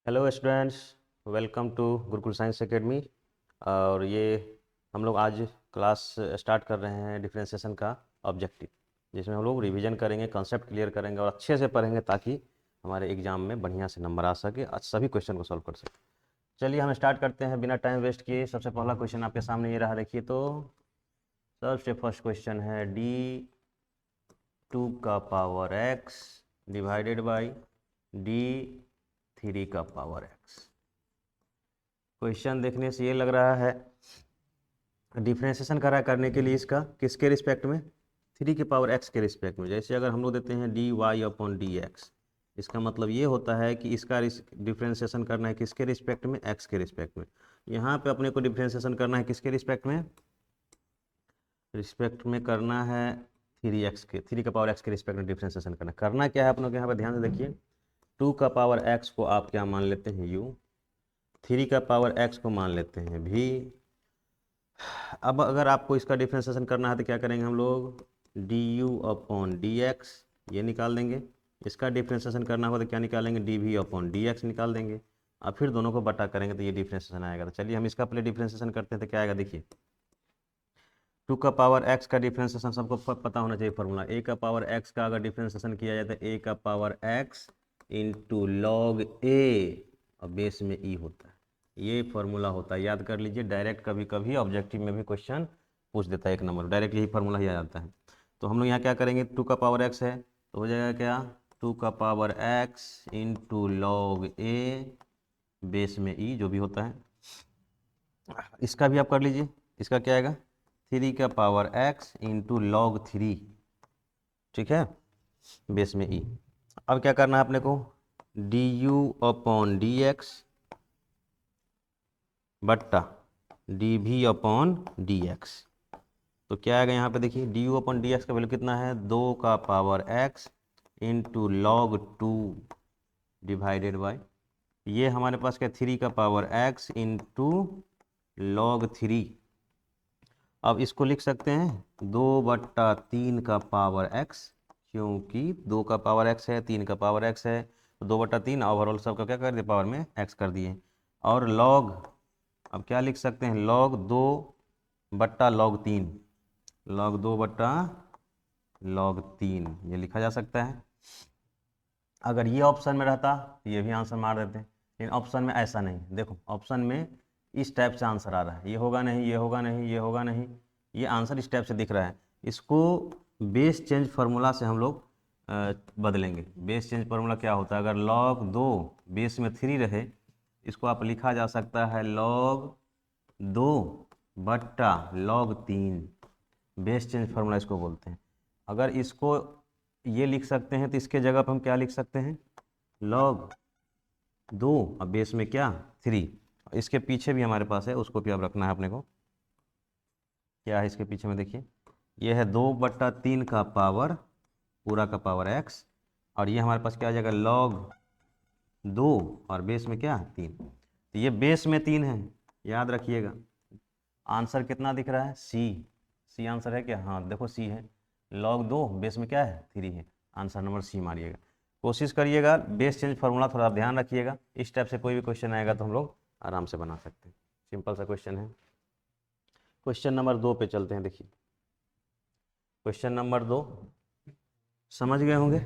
Hello students, welcome to Gurukul science academy. और ये हम लोग आज क्लास स्टार्ट कर रहे हैं डिफरेंशिएशन का ऑब्जेक्टिव, जिसमें हम लोग रिवीजन करेंगे, कंसेप्ट क्लियर करेंगे और अच्छे से पढ़ेंगे ताकि हमारे एग्जाम में बढ़िया से नंबर आ सके, सभी क्वेश्चन को सॉल्व कर सके। चलिए हम स्टार्ट करते हैं बिना टाइम वेस्ट किए। सबसे पहला क्वेश्चन आपके सामने ये रहा, देखिए। तो सबसे फर्स्ट क्वेश्चन है D2 का power x divided by D3 का पावर x। क्वेश्चन देखने से ये लग रहा है डिफ्रेंशिएशन करने के लिए इसका किसके रिस्पेक्ट में, 3 के पावर x के रिस्पेक्ट में। जैसे अगर हम लोग देते हैं dy/dx, इसका मतलब ये होता है कि इसका डिफ्रेंशिएशन करना है किसके रिस्पेक्ट में, x के रिस्पेक्ट में। यहाँ पे अपने को डिफ्रेंशिएशन करना है किसके रिस्पेक्ट में, करना है 3 के पावर x के रिस्पेक्ट में डिफ्रेंशिएशन करना क्या है अपनों के। यहाँ पे ध्यान से देखिए, 2 का पावर x को आप क्या मान लेते हैं, u, 3 का पावर x को मान लेते हैं v। अब अगर आपको इसका डिफ्रेंशिएशन करना है तो क्या करेंगे हम लोग, du/dx ये निकाल देंगे। इसका डिफ्रेंशिएशन करना होगा तो क्या निकालेंगे, dv/dx निकाल देंगे। अब फिर दोनों को बटा करेंगे तो ये डिफ्रेंशिएशन आएगा। तो चलिए हम इसका पहले डिफ्रेंशिएशन करते हैं तो क्या आएगा, देखिए। 2 का पावर x का डिफ्रेंशिएशन सबको पता होना चाहिए फॉर्मूला। a का पावर x का अगर डिफ्रेंशिएशन किया जाए तो a का power x into log a और बेस में e होता है। ये फॉर्मूला होता है, याद कर लीजिए। डायरेक्ट कभी कभी ऑब्जेक्टिव में भी क्वेश्चन पूछ देता है, एक नंबर डायरेक्ट यही फॉर्मूला ही आ जाता है। तो हम लोग यहाँ क्या करेंगे, 2 का पावर x है तो हो जाएगा क्या, 2 का power x into log a base में e जो भी होता है। इसका भी आप कर लीजिए, इसका क्या आएगा, 3 का पावर x इंटू लॉग 3, ठीक है, बेस में e। अब क्या करना है अपने को, du/dx बट्टा dv/dx। तो क्या आएगा यहाँ पे, देखिए du/dx का वैल्यू कितना है, 2 का power x into log 2 divided by, ये हमारे पास क्या, 3 का पावर x इंटू लॉग 3। अब इसको लिख सकते हैं 2/3 का पावर x, क्योंकि 2 का पावर x है, 3 का पावर x है, तो 2/3 ओवरऑल सबका क्या कर दिए, पावर में x कर दिए। और लॉग, अब क्या लिख सकते हैं, लॉग 2/log 3, लॉग 2/log 3 ये लिखा जा सकता है। अगर ये ऑप्शन में रहता तो ये भी आंसर मार देते, लेकिन ऑप्शन में ऐसा नहीं। देखो ऑप्शन में इस टाइप से आंसर आ रहा है, ये होगा नहीं, ये होगा नहीं, ये होगा नहीं, ये आंसर इस टाइप से दिख रहा है। इसको बेस चेंज फार्मूला से हम लोग बदलेंगे। बेस चेंज फार्मूला क्या होता है, अगर log 2 बेस में 3 रहे, इसको आप लिखा जा सकता है log 2/log 3। Base change formula इसको बोलते हैं। अगर इसको ये लिख सकते हैं तो इसके जगह पर हम क्या लिख सकते हैं, log 2 और बेस में क्या, 3। इसके पीछे भी हमारे पास है, उसको भी अब रखना है अपने को। क्या है इसके पीछे में, देखिए ये है 2/3 का पावर, पूरा का पावर x, और ये हमारे पास क्या आ जाएगा, log 2 और बेस में क्या, 3। तो ये बेस में 3 है, याद रखिएगा। आंसर कितना दिख रहा है, सी आंसर है क्या, हाँ देखो सी है। log 2 बेस में क्या है, 3 है। आंसर नंबर सी मारिएगा। कोशिश करिएगा, बेस चेंज फार्मूला थोड़ा ध्यान रखिएगा। इस टाइप से कोई भी क्वेश्चन आएगा तो हम लोग आराम से बना सकते हैं। सिंपल सा क्वेश्चन है। क्वेश्चन नंबर 2 पे चलते हैं। देखिए क्वेश्चन नंबर 2 समझ गए होंगे।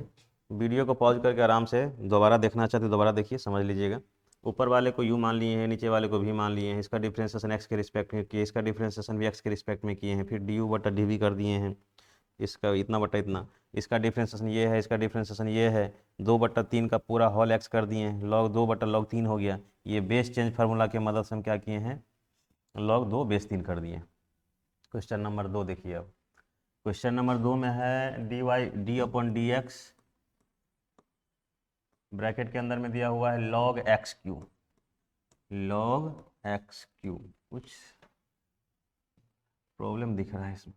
वीडियो को पॉज करके आराम से दोबारा देखना चाहते हैं दोबारा देखिए, समझ लीजिएगा। ऊपर वाले को u मान लिए हैं, नीचे वाले को भी मान लिए हैं। इसका डिफ्रेंशिएशन x के रिस्पेक्ट में किए, इसका डिफ्रेंशिएशन भी x के रिस्पेक्ट में किए हैं, फिर du/dv कर दिए हैं, इसका इतना बटा इतना। इसका डिफ्रेंशिएशन ये है, इसका डिफ्रेंशिएशन ये है, 2/3 का पूरा होल x कर दिए हैं, log 2/log 3 हो गया। ये बेस चेंज फार्मूला की मदद से हम क्या किए हैं, log 2 बेस 3 कर दिए। क्वेश्चन नंबर 2 देखिए। अब क्वेश्चन नंबर 2 में है d/dx ब्रैकेट के अंदर में दिया हुआ है log x3, कुछ प्रॉब्लम दिख रहा है इसमें।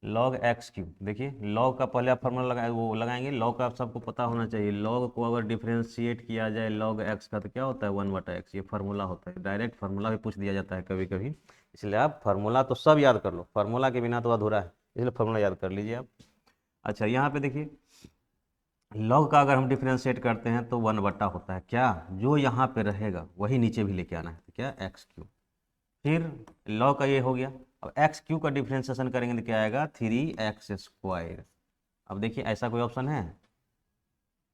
log x3, देखिए log का पहले आप फार्मूला लगाएंगे। log का आप सबको पता होना चाहिए। log को अगर डिफरेंशिएट किया जाए log x का तो क्या होता है, 1/x, ये फार्मूला होता है। डायरेक्ट फार्मूला भी पूछ दिया जाता है कभी कभी, इसलिए आप फार्मूला तो सब याद कर लो, फार्मूला के बिना तो अधूरा है, इसलिए फार्मूला याद कर लीजिए आप। अच्छा यहाँ पे देखिए लॉग का अगर हम डिफ्रेंशिएट करते हैं तो 1/, होता है क्या, जो यहाँ पे रहेगा वही नीचे भी लेके आना है, तो क्या x3। फिर लॉग का ये हो गया। अब x3 का डिफ्रेंशिएशन करेंगे तो क्या आएगा 3x²। अब देखिए ऐसा कोई ऑप्शन है,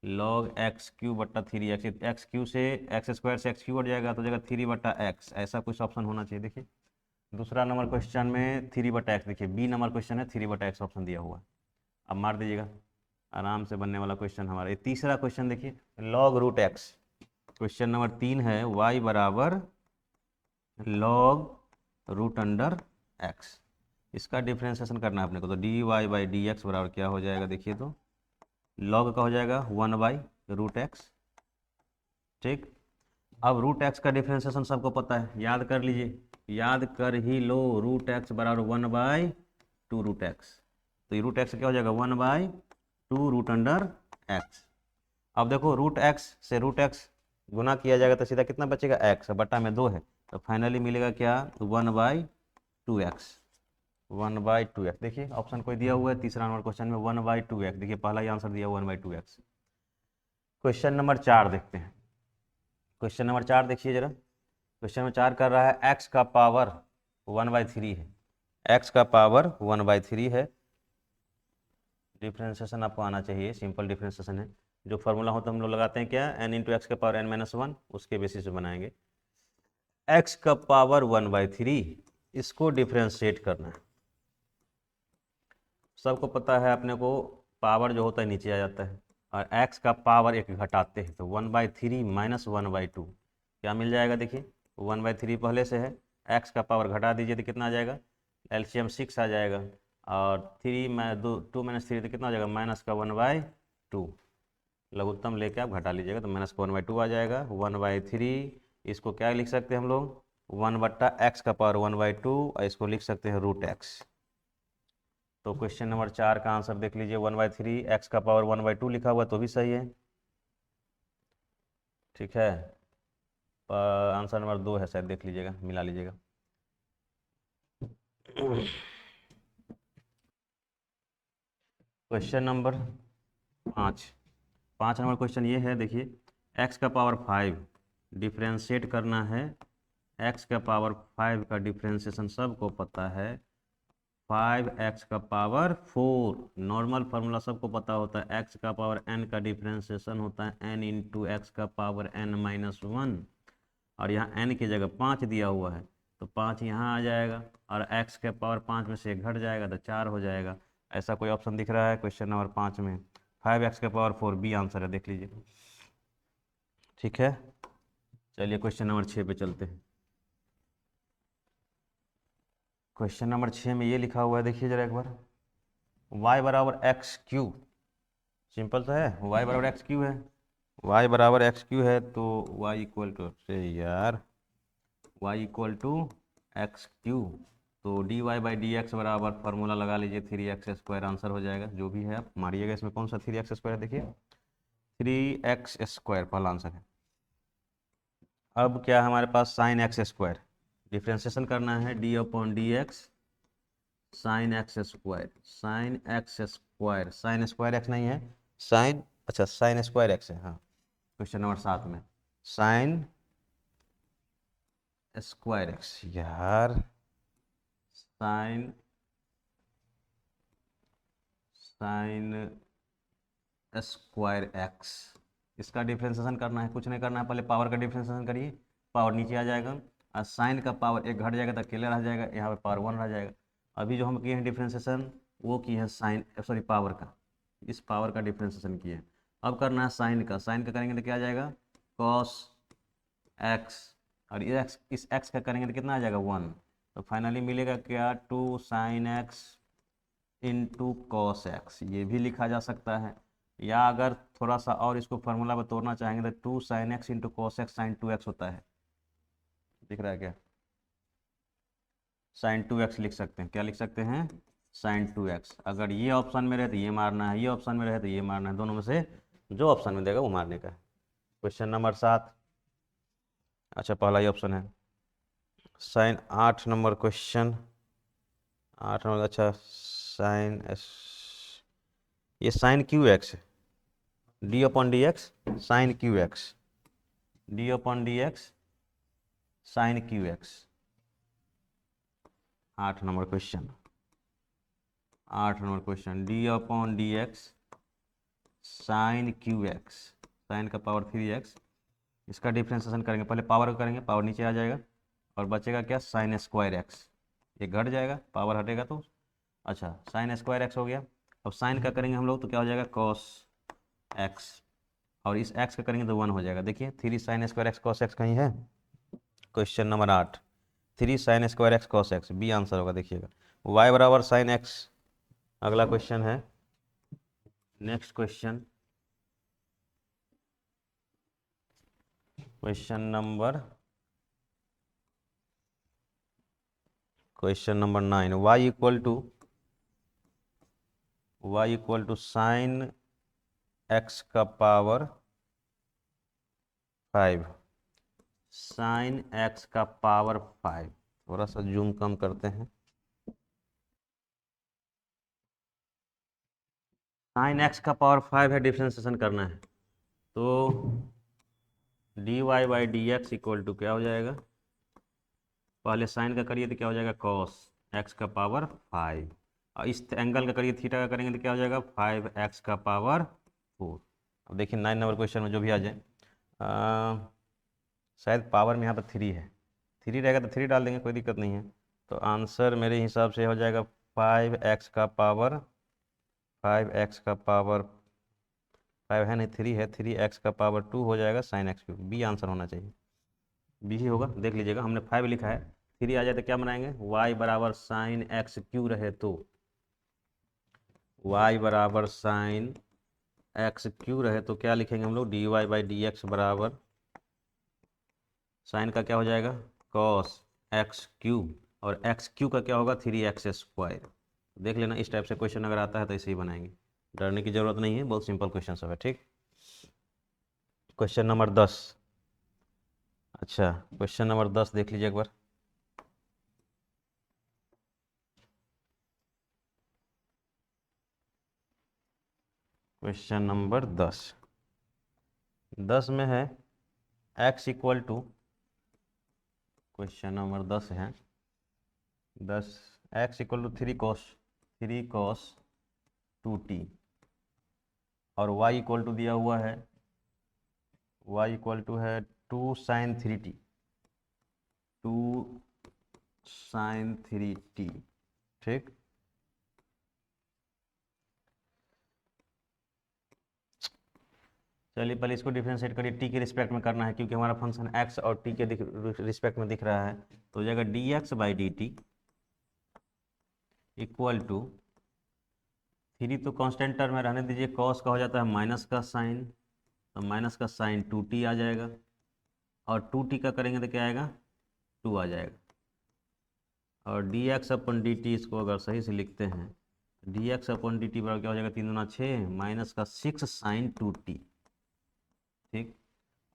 log x3/3x, x3 से x² से x3 हट जाएगा तो हो जाएगा 3/x, ऐसा कुछ ऑप्शन होना चाहिए। देखिए दूसरा नंबर क्वेश्चन में 3/x, देखिए बी नंबर क्वेश्चन है 3/x ऑप्शन दिया हुआ है। अब मार दीजिएगा, आराम से बनने वाला क्वेश्चन हमारा। ये तीसरा क्वेश्चन देखिए, log√x, क्वेश्चन नंबर 3 है, y बराबर log√x, इसका डिफ्रेंशिएशन करना है अपने को, तो dy/dx बराबर क्या हो जाएगा, देखिए तो log का हो जाएगा 1/√x। ठीक, अब √x का डिफ्रेंशिएशन सबको पता है, याद कर लीजिए, याद कर ही लो, √x बराबर 1/2√x, तो ये √x क्या हो जाएगा 1/2√x। अब देखो √x से √x गुना किया जाएगा तो सीधा कितना बचेगा x, बटा में 2 है, तो फाइनली मिलेगा क्या 1/2x, 1/2x। देखिए ऑप्शन कोई दिया हुआ है तीसरा नंबर क्वेश्चन में 1/2x, देखिए पहला ही आंसर दिया 1/2x। क्वेश्चन नंबर 4 देखते हैं। क्वेश्चन नंबर 4 देखिए जरा, क्वेश्चन नंबर 4 कर रहा है x का पावर 1/3 है, x का पावर 1/3 है। डिफ्रेंशिएशन आपको आना चाहिए, सिंपल डिफ्रेंशिएशन है, जो फार्मूला होता है हम लोग लगाते हैं क्या, n इंटू एक्स का पावर n-1, उसके बेसिस पे बनाएंगे। x का पावर 1/3, इसको डिफ्रेंशिएट करना है। सबको पता है अपने को, पावर जो होता है नीचे आ जाता है, और x का पावर एक घटाते हैं तो 1/3 माइनस 1/2 क्या मिल जाएगा, देखिए 1/3 पहले से है, x का पावर घटा दीजिए तो कितना आ जाएगा, एलसीएम 6 आ जाएगा, और 3 में 2 माइनस 3 तो कितना हो जाएगा माइनस का 1/2, लघुत्तम लेके आप घटा लीजिएगा तो माइनस का 1/2 आ जाएगा। 1/3 इसको क्या लिख सकते हैं हम लोग, 1/x का पावर 1/2, और इसको लिख सकते हैं √x। तो क्वेश्चन नंबर 4 का आंसर देख लीजिए, 1/3 x का पावर 1/2 लिखा हुआ तो भी सही है, ठीक है। आंसर नंबर 2 है शायद, देख लीजिएगा, मिला लीजिएगा। क्वेश्चन नंबर 5 नंबर क्वेश्चन ये है, देखिए x का पावर 5 डिफ्रेंशिएट करना है। x का पावर 5 का डिफ्रेंशिएशन सबको पता है, 5x का पावर 4, नॉर्मल फार्मूला सबको पता होता है, x का पावर n का डिफ्रेंशिएशन होता है n इंटू एक्स का पावर n-1, और यहाँ n की जगह 5 दिया हुआ है तो 5 यहाँ आ जाएगा, और x के पावर 5 में से घट जाएगा तो 4 हो जाएगा। ऐसा कोई ऑप्शन दिख रहा है क्वेश्चन नंबर 5 में, 5x का पावर 4, बी आंसर है, देख लीजिए, ठीक है। चलिए क्वेश्चन नंबर 6 पे चलते हैं। क्वेश्चन नंबर 6 में ये लिखा हुआ है, देखिए जरा एक बार, y बराबर x3, सिंपल सा है, y बराबर x3 है, y बराबर x3 है तो y इक्वल टू से यार y इक्वल टू x3, तो dy/dx बराबर फार्मूला लगा लीजिए 3x² आंसर हो जाएगा, जो भी है आप मारिएगा, इसमें कौन सा 3x² है, देखिए 3x², पहला आंसर है। अब क्या हमारे पास sin x², डिफ्रेंशिएशन करना है d/dx sin x², sin x², sin square x नहीं है, sin, अच्छा sin स्क्वायर x है, हाँ क्वेश्चन नंबर 7 में sin स्क्वायर x, यार sin स्क्वायर x, इसका डिफ्रेंशिएशन करना है, कुछ नहीं करना है, पहले पावर का डिफ्रेंशिएशन करिए, पावर नीचे आ जाएगा, और साइन का पावर एक घट जाएगा तो अकेले रह जाएगा, यहाँ पे पावर 1 रह जाएगा। अभी जो हम किए हैं डिफ्रेंशिएशन वो किए हैं साइन, सॉरी पावर का, इस पावर का डिफ्रेंशिएशन किए हैं। अब करना है साइन का, साइन का करेंगे तो क्या आ जाएगा कॉस एक्स, और इस एक्स का करेंगे तो कितना आ जाएगा 1, तो फाइनली मिलेगा क्या 2 sin x into cos x, ये भी लिखा जा सकता है, या अगर थोड़ा सा और इसको फार्मूला में तोड़ना चाहेंगे तो 2 sin x into cos x sine 2x होता है, दिख रहा है क्या, साइन 2x लिख सकते हैं, क्या लिख सकते हैं साइन 2x। अगर ये ऑप्शन में रहे तो ये मारना है, ये ऑप्शन में रहे तो ये मारना है, दोनों में से जो ऑप्शन में देगा वो मारने का है। क्वेश्चन नंबर 7, अच्छा पहला ही ऑप्शन है। साइन 8 नंबर क्वेश्चन, 8 नंबर, अच्छा साइन एस, ये साइन क्यू एक्स है, d upon D x sine cube x, d upon D x sine cube x. 8 number question, 8 number question, d upon D x sine cube x, sine का power 3x, इसका differentiation करेंगे, पहले power करेंगे, power नीचे आ जाएगा और बचेगा क्या, साइन स्क्वायर एक्स, ये घट जाएगा, पावर हटेगा तो, अच्छा साइन स्क्वायर एक्स हो गया। अब साइन का करेंगे हम लोग तो क्या हो जाएगा, कॉस एक्स, और इस एक्स का करेंगे तो 1 हो जाएगा। देखिए 3 sine square x cos x कहीं है, question number 8, 3 sine square x cos x, B answer होगा। देखिएगा y बराबर साइन एक्स। अगला क्वेश्चन है, next question, question number 9, y equal to sine x का पावर 5, साइन एक्स का पावर 5, थोड़ा सा जूम कम करते हैं, साइन एक्स का पावर 5 है, डिफ्रेंसिएशन करना है तो d y by d x equal to क्या हो जाएगा, पहले साइन का करिए तो क्या हो जाएगा, कॉस एक्स का पावर 5, और इस एंगल का करिए थीटा का करेंगे तो क्या हो जाएगा, 5x का पावर 4। अब देखिए 9 नंबर क्वेश्चन में जो भी आ जाए, शायद पावर में यहाँ पर 3 है, 3 रहेगा तो 3 डाल देंगे, कोई दिक्कत नहीं है। तो आंसर मेरे हिसाब से हो जाएगा 5x का पावर, 5x का पावर 5 है नहीं, 3 है, 3x का पावर 2 हो जाएगा sine x cube, B answer होना चाहिए, बी ही होगा। देख लीजिएगा हमने 5 लिखा है, 3 आ जाए तो क्या बनाएंगे, y बराबर साइन एक्स क्यू रहे तो, y बराबर साइन एक्स क्यू रहे तो क्या लिखेंगे हम लोग, d y by d x बराबर साइन का क्या हो जाएगा, कॉस एक्स क्यूब, और एक्स क्यूब का क्या होगा, 3x स्क्वायर। देख लेना इस टाइप से क्वेश्चन अगर आता है तो इसे ही बनाएंगे, डरने की जरूरत नहीं है, बहुत सिंपल क्वेश्चन सब है। ठीक, क्वेश्चन नंबर 10, अच्छा क्वेश्चन नंबर 10 देख लीजिए एक बार, क्वेश्चन नंबर 10 में है x equal to, question number 10 है 10, x equal to 3 cos 2t, और y इक्वल टू दिया हुआ है, y इक्वल टू है 2 sin 3t, 2 sin 3t। ठीक, चलिए पहले इसको डिफ्रेंशिएट करिए, टी के रिस्पेक्ट में करना है क्योंकि हमारा फंक्शन x और t के रिस्पेक्ट में दिख रहा है, तो हो जाएगा dx by d t equal to, 3 तो कांस्टेंट टर्म में रहने दीजिए, कॉस का हो जाता है माइनस का साइन, तो माइनस का साइन 2t आ जाएगा, और 2t का करेंगे तो क्या आएगा, 2 आ जाएगा, और dx अपन dt इसको अगर सही से लिखते हैं, dx अपन dt बराबर क्या हो जाएगा, 3 दूना 6 माइनस का 6 साइन 2t। ठीक,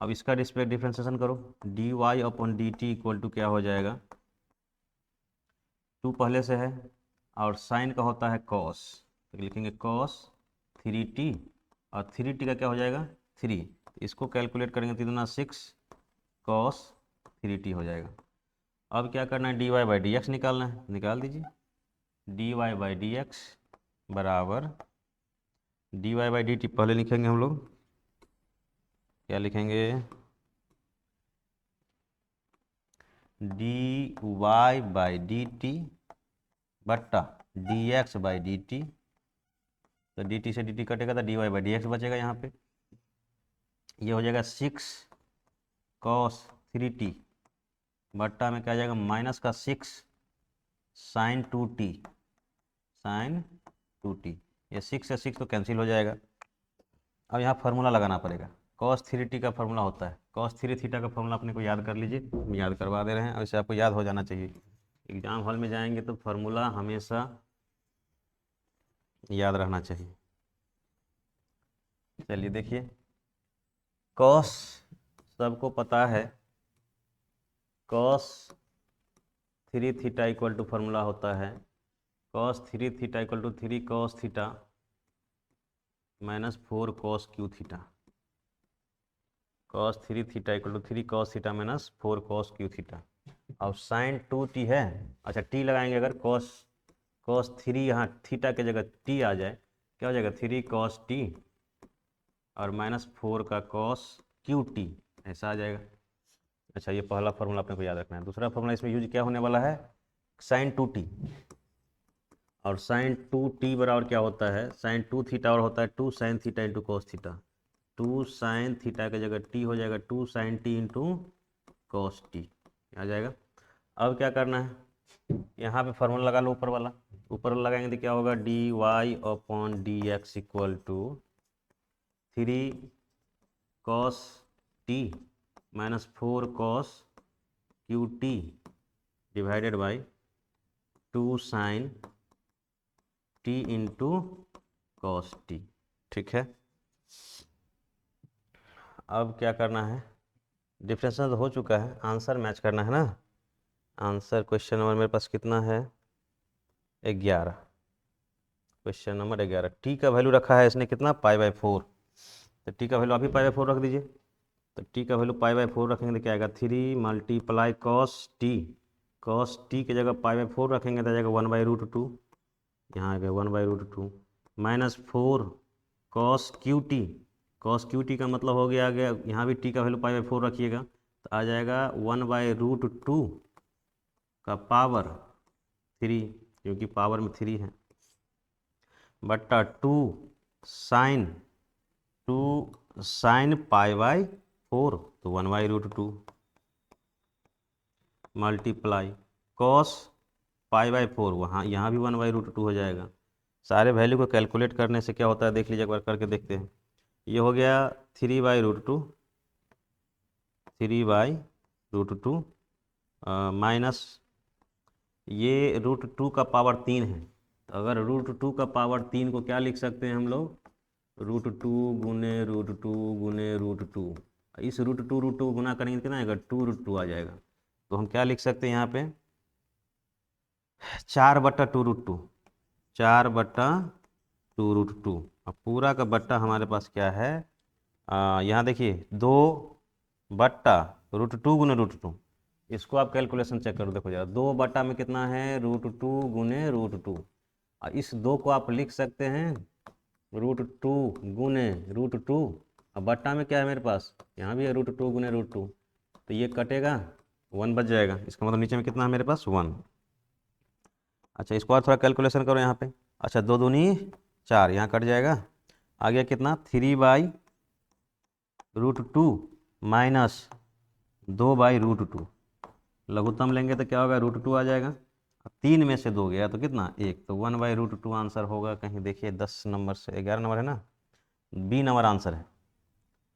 अब इसका डिफ्रेंसिएशन करो, dy upon dt equal to क्या हो जाएगा, 2 पहले से है और साइन का होता है कॉस, तो लिखेंगे कॉस 3t, और 3t का क्या हो जाएगा 3, तो इसको कैलकुलेट करेंगे 3 दूना 6 कॉस 3t हो जाएगा। अब क्या करना है, dy बाई डी एक्स निकालना है, निकाल दीजिए, dy बाई डी एक्स बराबर dy बाई डी टी पहले लिखेंगे हम लोग, क्या लिखेंगे, dy बाई डी टी बट्टा dx बाई डी टी, तो dt से dt कटेगा तो dy बाई डी एक्स बचेगा, यहाँ पे ये हो जाएगा 6 cos 3t बट्टा में क्या आ जाएगा, माइनस का 6 साइन 2t, साइन 2t, ये 6 से 6 तो कैंसिल हो जाएगा। अब यहाँ फार्मूला लगाना पड़ेगा, cos 3t का फार्मूला होता है, cos 3 थीटा का फार्मूला अपने को याद कर लीजिए, हम याद करवा दे रहे हैं, और इसे आपको याद हो जाना चाहिए, एग्जाम हॉल में जाएंगे तो फार्मूला हमेशा याद रहना चाहिए। चलिए देखिए, cos सबको पता है, cos 3 theta equal to formula होता है cos 3 theta equal to 3 cos theta minus 4 cos cube theta, cos 3 theta equal to 3 cos theta minus 4 cos cube theta. और साइन 2t है, अच्छा टी लगाएंगे, अगर कॉस कॉस 3 यहाँ थीटा के जगह टी आ जाए, क्या हो जाएगा 3 कॉस टी और माइनस 4 का कॉस क्यू टी, ऐसा आ जाएगा। अच्छा ये पहला फॉर्मूला अपने को याद रखना है। दूसरा फॉर्मूला इसमें यूज क्या होने वाला है, साइन 2t, और साइन 2t बराबर क्या होता है, साइन 2 थीटा और होता है 2 sine theta into cos theta. 2 sine theta की जगह टी हो जाएगा 2 sine T into cos T आ जाएगा। अब क्या करना है, यहाँ पे फॉर्मूला लगा लो ऊपर वाला, ऊपर लगाएंगे तो क्या होगा, d y upon D x equal to 3 cos t minus 4 cos cube t divided by 2 sine T into cos t. ठीक है, अब क्या करना है, डिफरेंशियल तो हो चुका है, आंसर मैच करना है ना। आंसर क्वेश्चन नंबर मेरे पास कितना है, 11, क्वेश्चन नंबर 11। टी का वैल्यू रखा है इसने कितना, π/4, तो टी का वैल्यू अभी π/4 रख दीजिए। तो टी का वैल्यू π/4 रखेंगे तो क्या आएगा, 3 मल्टीप्लाई कॉस टी की जगह π/4 रखेंगे तो आ जाएगा 1/√2, यहाँ आ गया 1/√2 माइनस 4 कॉस क्यू टी का मतलब हो गया, यहाँ भी टी का वैल्यू π/4 रखिएगा तो आ जाएगा 1/√2 का पावर 3, क्योंकि पावर में 3 है, बट्टा 2 साइन π/4 तो 1/√2 मल्टीप्लाई कॉस π/4, वहाँ यहाँ भी 1/√2 हो जाएगा। सारे वैल्यू को कैलकुलेट करने से क्या होता है देख लीजिए, एक बार करके देखते हैं। ये हो गया 3/√2 माइनस ये √2 का पावर 3 है, तो अगर √2 का पावर 3 को क्या लिख सकते हैं हम लोग, √2 गुने √2 गुने √2, इस √2 गुना करेंगे कितना आएगा, 2√2 आ जाएगा। तो हम क्या लिख सकते हैं यहाँ पे, 4/2√2, 4/2√2। अब पूरा का बट्टा हमारे पास क्या है, यहाँ देखिए 2/√2 गुने √2, इसको आप कैलकुलेशन चेक करो, देखो जरा 2 में कितना है, √2 गुने √2, और इस 2 को आप लिख सकते हैं √2 गुने √2, और बट्टा में क्या है मेरे पास, यहाँ भी है √2 गुने √2, तो ये कटेगा 1 बच जाएगा, इसका मतलब नीचे में कितना है मेरे पास 1। अच्छा इसको और थोड़ा कैलकुलेशन करो यहाँ पे, अच्छा 2 दूनी 4, यहाँ कट जाएगा, आ गया कितना 3/√2 माइनस 2/√2, लघुत्तम लेंगे तो क्या होगा, √2 आ जाएगा, 3 में से 2 गया तो कितना 1, तो 1/√2 आंसर होगा। कहीं देखिए 10 नंबर से 11 नंबर है ना, बी नंबर आंसर है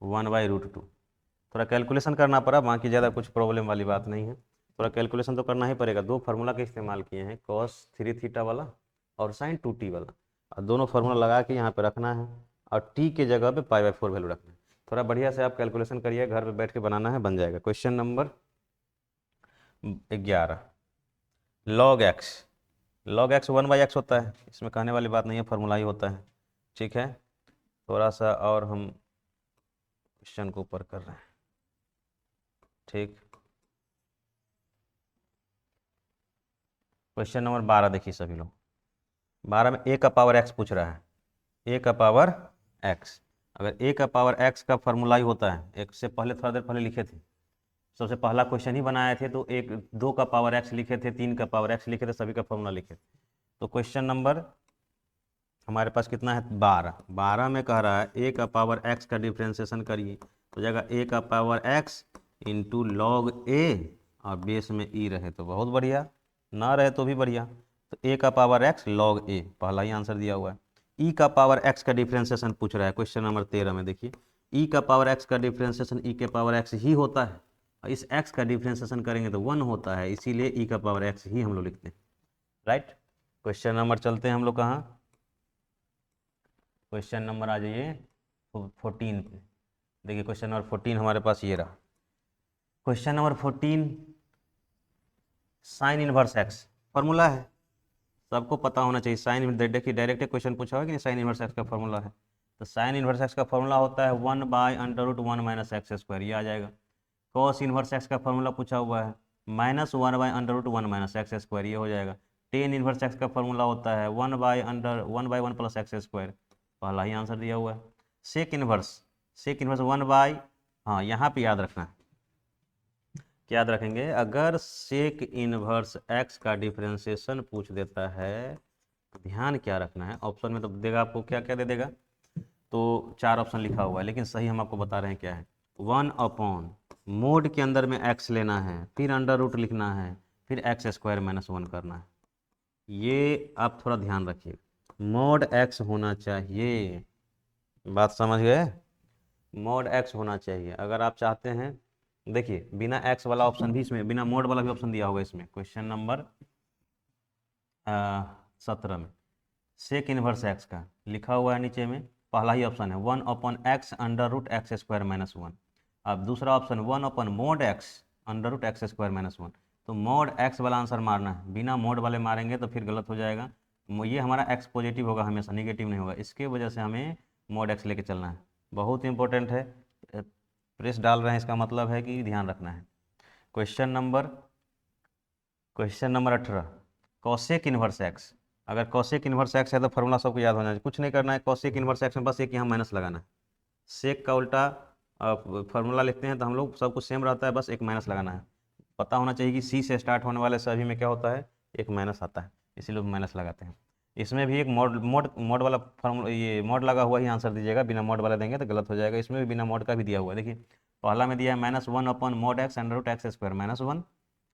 1/√2। थोड़ा कैलकुलेशन करना पड़ा, बाकी ज़्यादा कुछ प्रॉब्लम वाली बात नहीं है, थोड़ा कैलकुलेशन तो करना ही पड़ेगा। 2 फार्मूला का इस्तेमाल किए हैं, cos 3 थीटा वाला और sin 2t वाला, और दोनों फार्मूला लगा के यहाँ पे रखना है, और t के जगह पे π/4 वैल्यू रखना है। थोड़ा बढ़िया से आप कैलकुलेशन करिए, घर पे बैठ के बनाना है, बन जाएगा। Question number 11, log x 1/x होता है, इसमें कहने वाली बात नहीं है, फार्मूला ही होता है। ठीक है, थोड़ा सा और हम क्वेश्चन को ऊपर कर रहे हैं। ठीक, क्वेश्चन नंबर 12 देखिए सभी लोग, 12 में a का पावर x पूछ रहा है, a का पावर x। अगर a का पावर x का फॉर्मूला ही होता है, एक से पहले थोड़ा देर पहले लिखे थे, सबसे पहला क्वेश्चन ही बनाए थे, तो 2 का पावर x लिखे थे, 3 का पावर x लिखे थे, सभी का फॉर्मूला लिखे थे। तो क्वेश्चन नंबर हमारे पास कितना है 12 में कह रहा है a का पावर x का डिफ्रेंसिएशन करिए, तो जाएगा a का power x into log a, और बेस में e रहे तो बहुत बढ़िया, ना रहे तो भी बढ़िया। तो a का पावर x log a, पहला ही आंसर दिया हुआ है। e का पावर x का डिफ्रेंसिएशन पूछ रहा है क्वेश्चन नंबर 13 में, देखिए e का पावर x का डिफ्रेंसिएशन e के पावर x ही होता है, और इस x का डिफ्रेंसिएशन करेंगे तो 1 होता है, इसीलिए e का पावर x ही हम लोग लिखते हैं। राइट, क्वेश्चन नंबर चलते हैं हम लोग कहाँ, क्वेश्चन नंबर आ जाइए 14 पे। देखिए क्वेश्चन नंबर 14 हमारे पास ये रहा, question number 14 sign inverse x formula है, सबको पता होना चाहिए। साइन देखिए डायरेक्ट क्वेश्चन पूछा हुआ कि नहीं, साइन इनवर्स एक्स का फॉर्मूला है, तो साइन इन्वर्स एक्स का फॉर्मूला होता है 1/√1 - एक्स स्क्वायर, ये आ जाएगा। कॉस इन्वर्स एक्स का फॉर्मूला पूछा हुआ है -1/√1 - एक्स स्क्वायर, ये हो जाएगा। टेन इन्वर्स एक्स का फॉर्मूला होता है 1/1 + एक्स स्क्वायर, पहला ही आंसर दिया हुआ है। सेक इन्वर्स 1/, हाँ यहाँ पे याद रखना है, क्या याद रखेंगे, अगर सेक इन्वर्स एक्स का डिफरेंशिएशन पूछ देता है, ध्यान क्या रखना है, ऑप्शन में तो देगा आपको क्या क्या दे देगा, तो 4 ऑप्शन लिखा हुआ है, लेकिन सही हम आपको बता रहे हैं क्या है। 1/, मोड के अंदर में x लेना है, फिर अंडर रूट लिखना है, फिर x² - 1 करना है। ये आप थोड़ा ध्यान रखिए, मोड x होना चाहिए, बात समझ गए, मोड x होना चाहिए। अगर आप चाहते हैं, देखिए बिना x वाला ऑप्शन भी इसमें, बिना मोड वाला भी ऑप्शन दिया होगा इसमें, क्वेश्चन नंबर 17 में सेक इन्वर्स एक्स का लिखा हुआ है नीचे में, पहला ही ऑप्शन है 1/x अंडर रूट x² - 1। अब दूसरा option 1/mod x under root x² - 1। तो मोड x वाला आंसर मारना है, बिना मोड वाले मारेंगे तो फिर गलत हो जाएगा। ये हमारा x पॉजिटिव होगा हमेशा, निगेटिव नहीं होगा, इसके वजह से हमें मोड x लेके चलना है। बहुत इंपॉर्टेंट है, प्रेस डाल रहे हैं, इसका मतलब है कि ध्यान रखना है। Question number 18, cosec inverse x. अगर कॉसेक इन्वर्स एक्स है तो फॉर्मूला सबको याद होना चाहिए, कुछ नहीं करना है, कॉसेक इन्वर्स एक्स में बस एक यहाँ माइनस लगाना है। सेक का उल्टा फॉर्मूला लिखते हैं तो हम लोग सब कुछ सेम रहता है, बस एक माइनस लगाना है। पता होना चाहिए कि सी से स्टार्ट होने वाले सभी में क्या होता है, एक माइनस आता है, इसीलिए माइनस लगाते हैं। इसमें भी एक मोड वाला फॉर्मूला, ये मोड लगा हुआ ही आंसर दीजिएगा, बिना मोड वाला देंगे तो गलत हो जाएगा। इसमें भी बिना मोड का भी दिया हुआ है, देखिए पहला में दिया है -1/mod x under root x² - 1,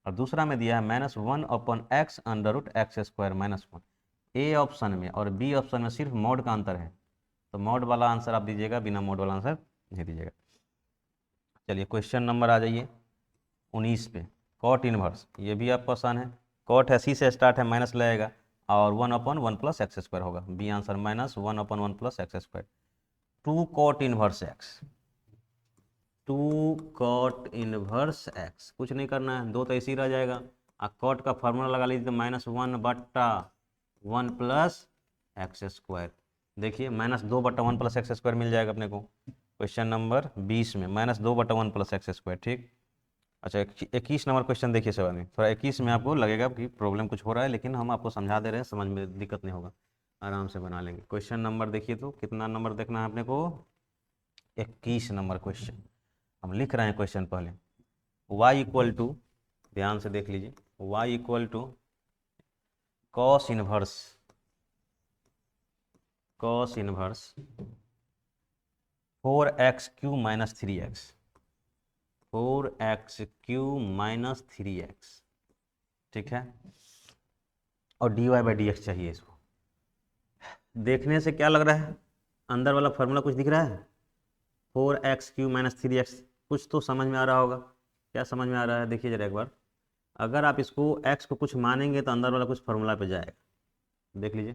और दूसरा में दिया है -1/x under root x² - 1। A option में और बी ऑप्शन में सिर्फ मोड का अंतर है, तो मोड वाला आंसर आप दीजिएगा, बिना मोड वाला आंसर नहीं दीजिएगा। चलिए क्वेश्चन नंबर आ जाइए 19 पे, कॉट इन्वर्स, ये भी आपको आसान है। कॉट है, सी से स्टार्ट है, माइनस लगेगा और 1/1 + x² होगा, B answer -1/1 + x²। Two cot inverse x, two cot inverse x, कुछ नहीं करना है, दो तो ऐसे ही रह जाएगा, और कॉट का फार्मूला लगा लीजिए तो -1/1 + x²। देखिए -2/1 + x² मिल जाएगा अपने को क्वेश्चन नंबर 20 में, -2/1 + x², ठीक। अच्छा 21 नंबर क्वेश्चन देखिए सवाल में, थोड़ा 21 में आपको लगेगा कि प्रॉब्लम कुछ हो रहा है, लेकिन हम आपको समझा दे रहे हैं, समझ में दिक्कत नहीं होगा, आराम से बना लेंगे। क्वेश्चन नंबर देखिए, तो कितना नंबर देखना है अपने को, 21 नंबर क्वेश्चन। हम लिख रहे हैं क्वेश्चन पहले, y = ध्यान से देख लीजिए, y = cos inverse 4x³ - 3x, 4x³ - 3x, ठीक है, और dy/dx चाहिए इसको। देखने से क्या लग रहा है, अंदर वाला फॉर्मूला कुछ दिख रहा है, 4x³ - 3x, कुछ तो समझ में आ रहा होगा, क्या समझ में आ रहा है, देखिए जरा एक बार। अगर आप इसको x को कुछ मानेंगे तो अंदर वाला कुछ फॉर्मूला पे जाएगा, देख लीजिए।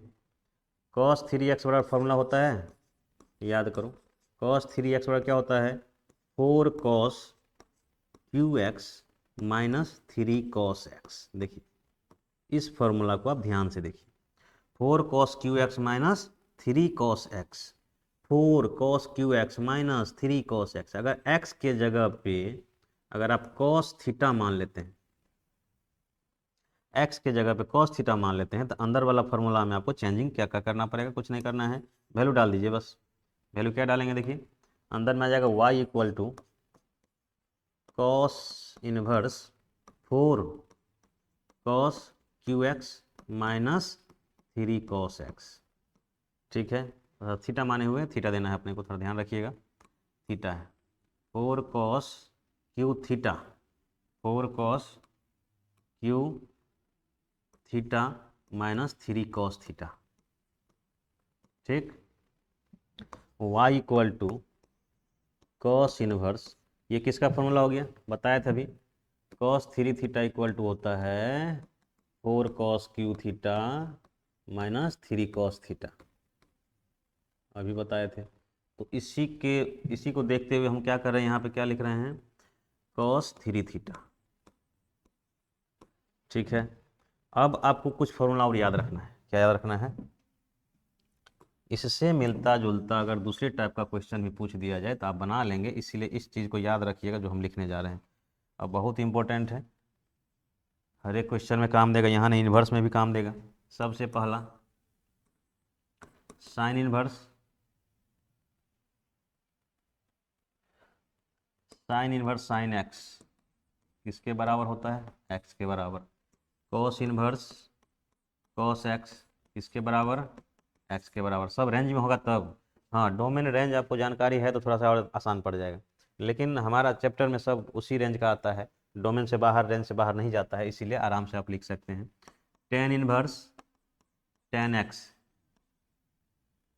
cos 3x बराबर फॉर्मूला होता है, याद करो, cos 3x बराबर क्या होता है, 4cos qx - 3cos x। देखिए इस फॉर्मूला को आप ध्यान से देखिए, 4cos qx - 3cos x, 4cos qx - 3cos x। अगर x के जगह पे अगर आप cos थीटा मान लेते हैं, x के जगह पे cos थीटा मान लेते हैं, तो अंदर वाला फॉर्मूला में आपको चेंजिंग क्या क्या करना पड़ेगा, कुछ नहीं करना है, वैल्यू डाल दीजिए बस। वैल्यू क्या डालेंगे, देखिए अंदर में आ जाएगा y = cos inverse 4cos qx - 3cos x, ठीक है। थीटा माने हुए, थीटा देना है अपने को, थोड़ा ध्यान रखिएगा, थीटा है 4cos q theta, 4cos q theta - 3cos theta, ठीक। y = cos इनवर्स, ये किसका फॉर्मूला हो गया, बताया था अभी, cos 3 थीटा = होता है 4cos q theta - 3cos theta, अभी बताए थे। तो इसी को देखते हुए हम क्या कर रहे हैं, यहाँ पे क्या लिख रहे हैं, cos 3 थीटा, ठीक है। अब आपको कुछ फॉर्मूला और याद रखना है, क्या याद रखना है, इससे मिलता जुलता अगर दूसरे टाइप का क्वेश्चन भी पूछ दिया जाए तो आप बना लेंगे, इसीलिए इस चीज़ को याद रखिएगा जो हम लिखने जा रहे हैं। अब बहुत इंपॉर्टेंट है, हर एक क्वेश्चन में काम देगा, यहाँ नहीं इन्वर्स में भी काम देगा। सबसे पहला sign inverse, sign inverse sine x किसके बराबर होता है, एक्स के बराबर। कॉस इन्वर्स कॉस एक्स किसके बराबर, एक्स के बराबर। सब रेंज में होगा तब, हाँ डोमेन रेंज आपको जानकारी है तो थोड़ा सा और आसान पड़ जाएगा, लेकिन हमारा चैप्टर में सब उसी रेंज का आता है, डोमेन से बाहर रेंज से बाहर नहीं जाता है, इसीलिए आराम से आप लिख सकते हैं। टेन इनवर्स टेन एक्स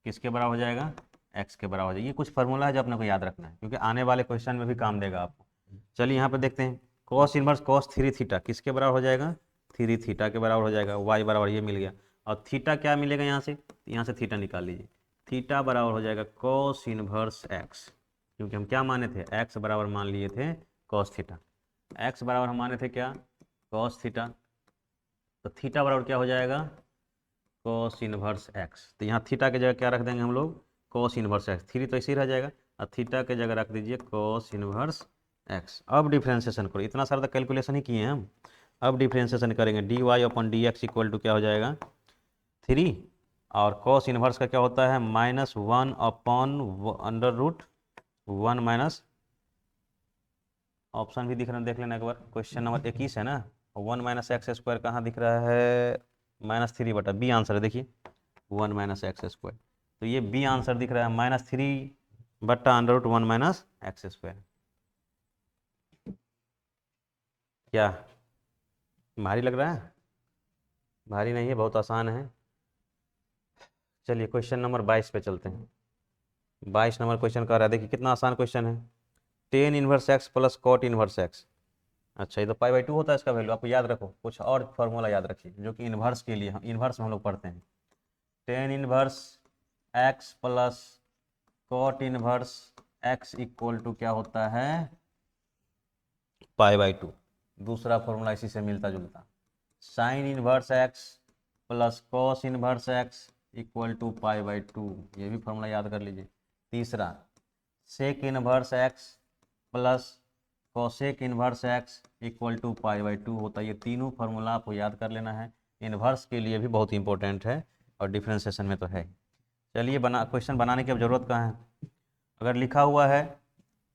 किसके बराबर हो जाएगा, एक्स के बराबर हो जाएगा। ये कुछ फार्मूला है जो अपने को याद रखना है, क्योंकि आने वाले क्वेश्चन में भी काम देगा आपको। चलिए यहाँ पे देखते हैं, cos inverse cos three theta किसके बराबर हो जाएगा, थ्री थीटा के बराबर हो जाएगा। वाई बराबर ये मिल गया, और थीटा क्या मिलेगा यहाँ से, यहाँ से थीटा निकाल लीजिए। थीटा बराबर हो जाएगा कॉस इनवर्स एक्स, क्योंकि हम क्या माने थे, एक्स बराबर मान लिए थे कॉस थीटा। एक्स बराबर हम माने थे क्या, कॉस थीटा, तो थीटा बराबर क्या हो जाएगा, कॉस इनवर्स एक्स। तो यहाँ थीटा की जगह क्या रख देंगे हम लोग, कॉस इनवर्स एक्स। थ्री तो इसी रह जाएगा, और थीटा की जगह रख दीजिए कॉस इनवर्स एक्स। अब डिफ्रेंशिएशन करो, इतना सारा तो कैलकुलेशन ही किए हैं हम, अब डिफ्रेंशिएशन करेंगे। D y upon D x equal to क्या हो जाएगा, थ्री, और कॉस इनवर्स का क्या होता है, minus one upon under root one minus, option भी दिख रहा है देख लेना एक बार, क्वेश्चन नंबर 21 है ना। वन माइनस एक्स स्क्वायर कहाँ दिख रहा है, माइनस थ्री बटा बी आंसर है, देखिए वन माइनस एक्स स्क्वायर, तो ये बी आंसर दिख रहा है, माइनस थ्री बट्टा under root one minus x square. क्या भारी लग रहा है, भारी नहीं है, बहुत आसान है। चलिए क्वेश्चन नंबर 22 पे चलते हैं। 22 नंबर क्वेश्चन कर रहा है, देखिए कितना आसान क्वेश्चन है। Tan inverse x plus cot inverse x. अच्छा ये तो पाई बाई टू होता है इसका वैल्यू, आपको याद रखो, कुछ और फॉर्मूला याद रखिए जो कि इन्वर्स के लिए, इन्वर्स में हम लोग पढ़ते हैं। Tan inverse x plus cot inverse x equal to क्या होता है, पाई बाई टू। दूसरा फॉर्मूला इसी से मिलता जुलता, sine inverse x plus cos inverse x equal to pi by two, ये भी फॉर्मूला याद कर लीजिए। तीसरा sec inverse x plus cosec inverse x equal to pi by two होता है। ये तीनों फार्मूला आपको याद कर लेना है, इन्वर्स के लिए भी बहुत इंपॉर्टेंट है और डिफ्रेंशिएशन में तो है। चलिए क्वेश्चन बनाने की अब ज़रूरत कहाँ है। अगर लिखा हुआ है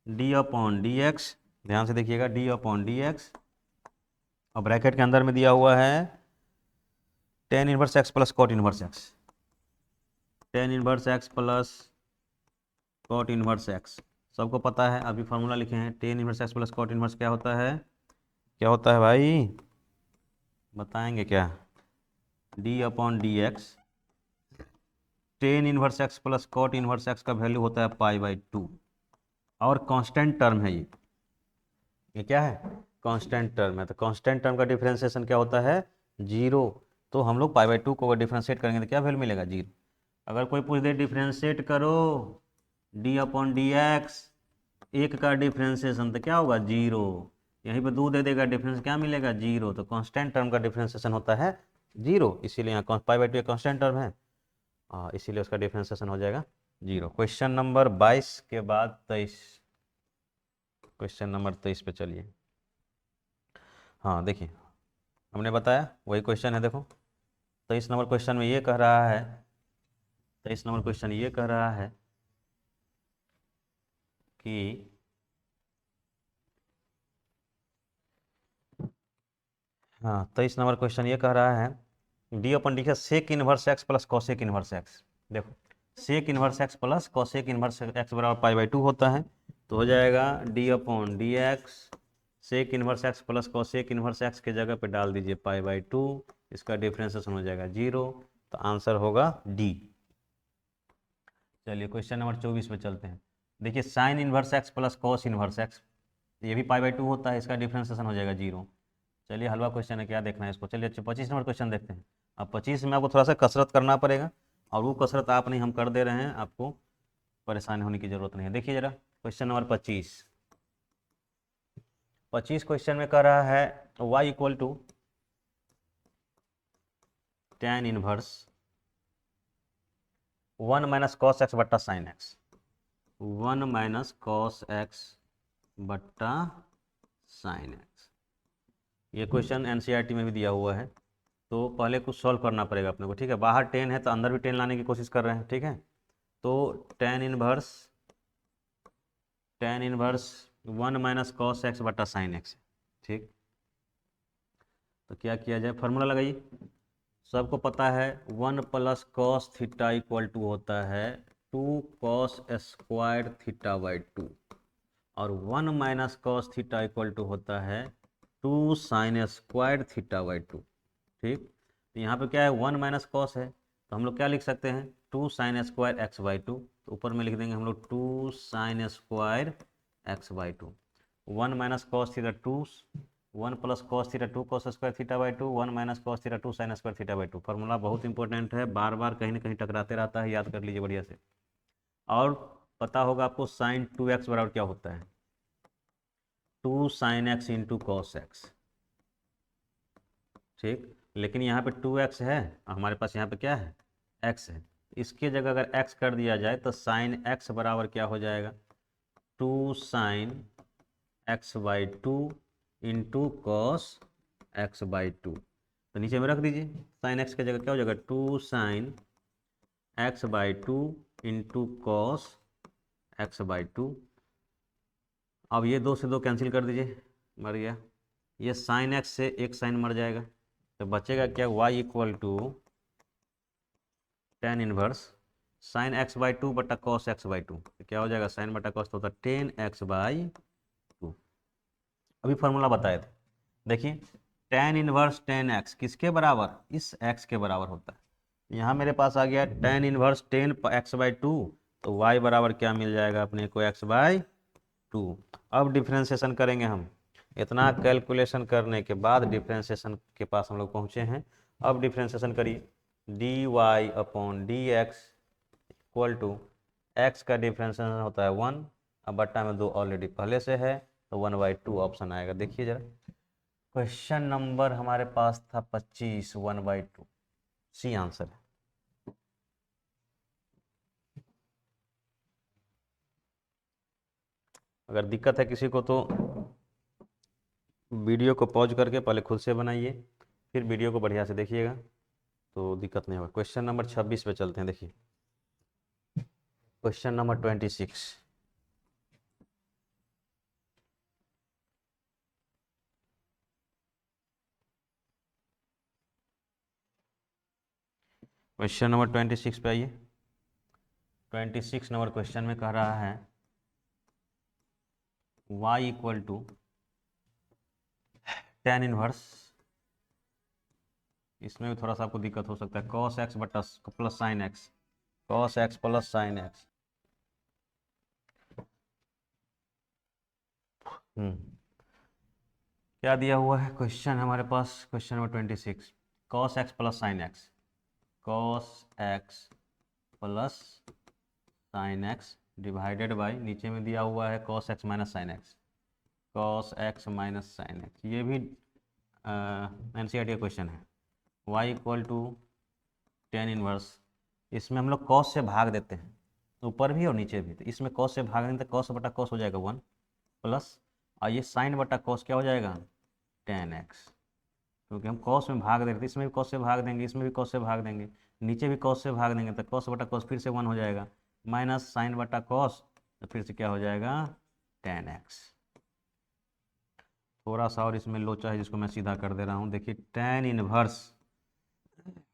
डी अपॉन डी एक्स, ध्यान से देखिएगा, डी अपॉन डी एक्स, और ब्रैकेट के अंदर में दिया हुआ है tan inverse x plus cot inverse x, tan inverse x plus cot inverse x सबको पता है, अभी फार्मूला लिखे हैं। Tan inverse x plus cot inverse क्या होता है, क्या होता है भाई, बताएंगे क्या, d upon D x, tan inverse x plus cot inverse x का वैल्यू होता है पाई बाई टू, और कांस्टेंट टर्म है ये क्या है, कांस्टेंट टर्म है। तो कांस्टेंट टर्म का डिफरेंशिएशन क्या होता है, जीरो। तो हम लोग पाई बाई टू को अगर डिफ्रेंशिएट करेंगे तो क्या वैल्यू मिलेगा, जीरो। अगर कोई पूछ दे डिफ्रेंशिएट करो डी अपॉन डी एक्स, एक का डिफ्रेंशिएशन तो क्या होगा, जीरो। यहीं पे दो दे देगा, डिफरेंस क्या मिलेगा, जीरो। तो कांस्टेंट टर्म का डिफ्रेंशिएशन होता है जीरो, इसीलिए यहाँ पाई बाई टू कांस्टेंट टर्म है, इसीलिए उसका डिफ्रेंशिएशन हो जाएगा जीरो। क्वेश्चन नंबर 22 के बाद 23, क्वेश्चन नंबर 23 पे चलिए। हाँ देखिए हमने बताया वही क्वेश्चन है, देखो 23 नंबर क्वेश्चन में ये कह रहा है, 23 नंबर क्वेश्चन ये कह रहा है कि हाँ 23 नंबर क्वेश्चन ये कह रहा है डी अपन डी का sec inverse x plus cosec inverse X. देखो sec inverse x plus cosec inverse X बराबर पाई बाई टू होता है, तो हो जाएगा D upon D X, sec inverse x plus cosec inverse X के जगह पे डाल दीजिए पाई बाई टू, इसका डिफ्रेंशिएशन हो जाएगा जीरो, तो आंसर होगा डी। चलिए क्वेश्चन नंबर 24 पे चलते हैं। देखिए sign inverse x plus cos inverse x, ये भी पाई बाई टू होता है, इसका डिफ्रेंशिएशन हो जाएगा जीरो। चलिए हलवा क्वेश्चन है, क्या देखना है इसको। चलिए अच्छा 25 नंबर क्वेश्चन देखते हैं। अब 25 में आपको थोड़ा सा कसरत करना पड़ेगा, और वो कसरत आप नहीं हम कर दे रहे हैं, आपको परेशान होने की ज़रूरत नहीं है। देखिए ज़रा क्वेश्चन नंबर 25, 25 क्वेश्चन में कह रहा है y equal to tan inverse 1 minus cos X बट्टा sine X, 1 minus cos X बट्टा साइन एक्स। ये क्वेश्चन एनसीईआरटी में भी दिया हुआ है, तो पहले कुछ सॉल्व करना पड़ेगा अपने को, ठीक है। बाहर 10 है तो अंदर भी 10 लाने की कोशिश कर रहे हैं, ठीक है। तो tan inverse 1 minus cos X बट्टा साइन एक्स, ठीक। तो क्या किया जाए, फार्मूला लगाइए। सबको पता है 1 plus cos theta equal to होता है 2 कॉस स्क्वायर थीटा बाई 2, और 1 minus cos theta equal to होता है 2 साइन स्क्वायर थीटा बाई 2, ठीक। तो यहाँ पे क्या है, 1 माइनस कॉस है, तो हम लोग क्या लिख सकते हैं, 2 साइन स्क्वायर एक्स बाई 2। तो ऊपर में लिख देंगे हम लोग 2 sign square x by 2। 1 minus cos theta 2, 1 plus cos theta 2 cos square theta by 2, 1 minus cos theta 2 sine square theta by 2। Formula बहुत इंपॉर्टेंट है, बार बार कहीं ना कहीं टकराते रहता है, याद कर लीजिए बढ़िया से। और पता होगा आपको साइन 2x बराबर क्या होता है, 2 sine x into cos x, ठीक। लेकिन यहाँ पे 2x है, हमारे पास यहाँ पे क्या है, x है। इसके जगह अगर x कर दिया जाए तो साइन x बराबर क्या हो जाएगा, 2 sign x by 2 into cos x by 2। तो नीचे में रख दीजिए, साइन x की जगह क्या हो जाएगा, 2 sign x by 2 into cos x by 2। अब ये 2 से 2 कैंसिल कर दीजिए, मर गया। ये साइन एक्स से एक साइन मर जाएगा, तो बचेगा क्या, y equal to tan inverse sine x by 2 बटा कॉस एक्स बाई 2। क्या हो जाएगा, साइन बटा कॉस तो होता है 10x बाई 2। अभी फार्मूला बताए थे, देखिए टेन इनवर्स 10x किसके बराबर, इस x के बराबर होता है। यहाँ मेरे पास आ गया टेन इनवर्स 10x बाई 2, तो y बराबर क्या मिल जाएगा अपने को, x बाई 2। अब डिफ्रेंशिएशन करेंगे हम, इतना कैलकुलेशन करने के बाद डिफ्रेंशिएशन के पास हम लोग पहुँचे हैं। अब डिफ्रेंशिएशन करिए, d y upon D x equal to x का डिफ्रेंशिएशन होता है 1, अब बट्टा में 2 ऑलरेडी पहले से है, तो 1/2 ऑप्शन आएगा। देखिए जरा, क्वेश्चन नंबर हमारे पास था 25, 1/2 सी आंसर है। अगर दिक्कत है किसी को तो वीडियो को पॉज करके पहले खुद से बनाइए, फिर वीडियो को बढ़िया से देखिएगा, तो दिक्कत नहीं होगा। क्वेश्चन नंबर 26 पे चलते हैं। देखिए क्वेश्चन नंबर 26, क्वेश्चन नंबर 26 पे आइए। 26 नंबर क्वेश्चन में कह रहा है y equal to tan inverse, इसमें भी थोड़ा सा आपको दिक्कत हो सकता है, कॉस एक्स बटा plus sine X, cos X plus sine X. क्या दिया हुआ है क्वेश्चन हमारे पास, question number 26, cos X plus sine X, cos X plus sine X divided by, नीचे में दिया हुआ है cos X minus sine X, cos X minus sine X. ये भी एनसीईआरटी का क्वेश्चन है। y equal to tan inverse, इसमें हम लोग कॉस से भाग देते हैं, ऊपर भी और नीचे भी, तो इसमें कॉस से भाग देंगे तो कॉस बटा कॉस हो जाएगा 1 प्लस, और ये साइन बटा कॉस क्या हो जाएगा, 10x, क्योंकि हम कॉस में भाग दे रहे थे, इसमें भी कॉस से भाग देंगे, इसमें भी कॉस से भाग देंगे, नीचे भी कॉस से भाग देंगे, तो कॉस बटा कॉस फिर से 1 हो जाएगा, माइनस साइन बटा कॉस, तो फिर से क्या हो जाएगा 10x। थोड़ा सा और इसमें लोचा है जिसको मैं सीधा कर दे रहा हूँ। देखिए टेन इनवर्स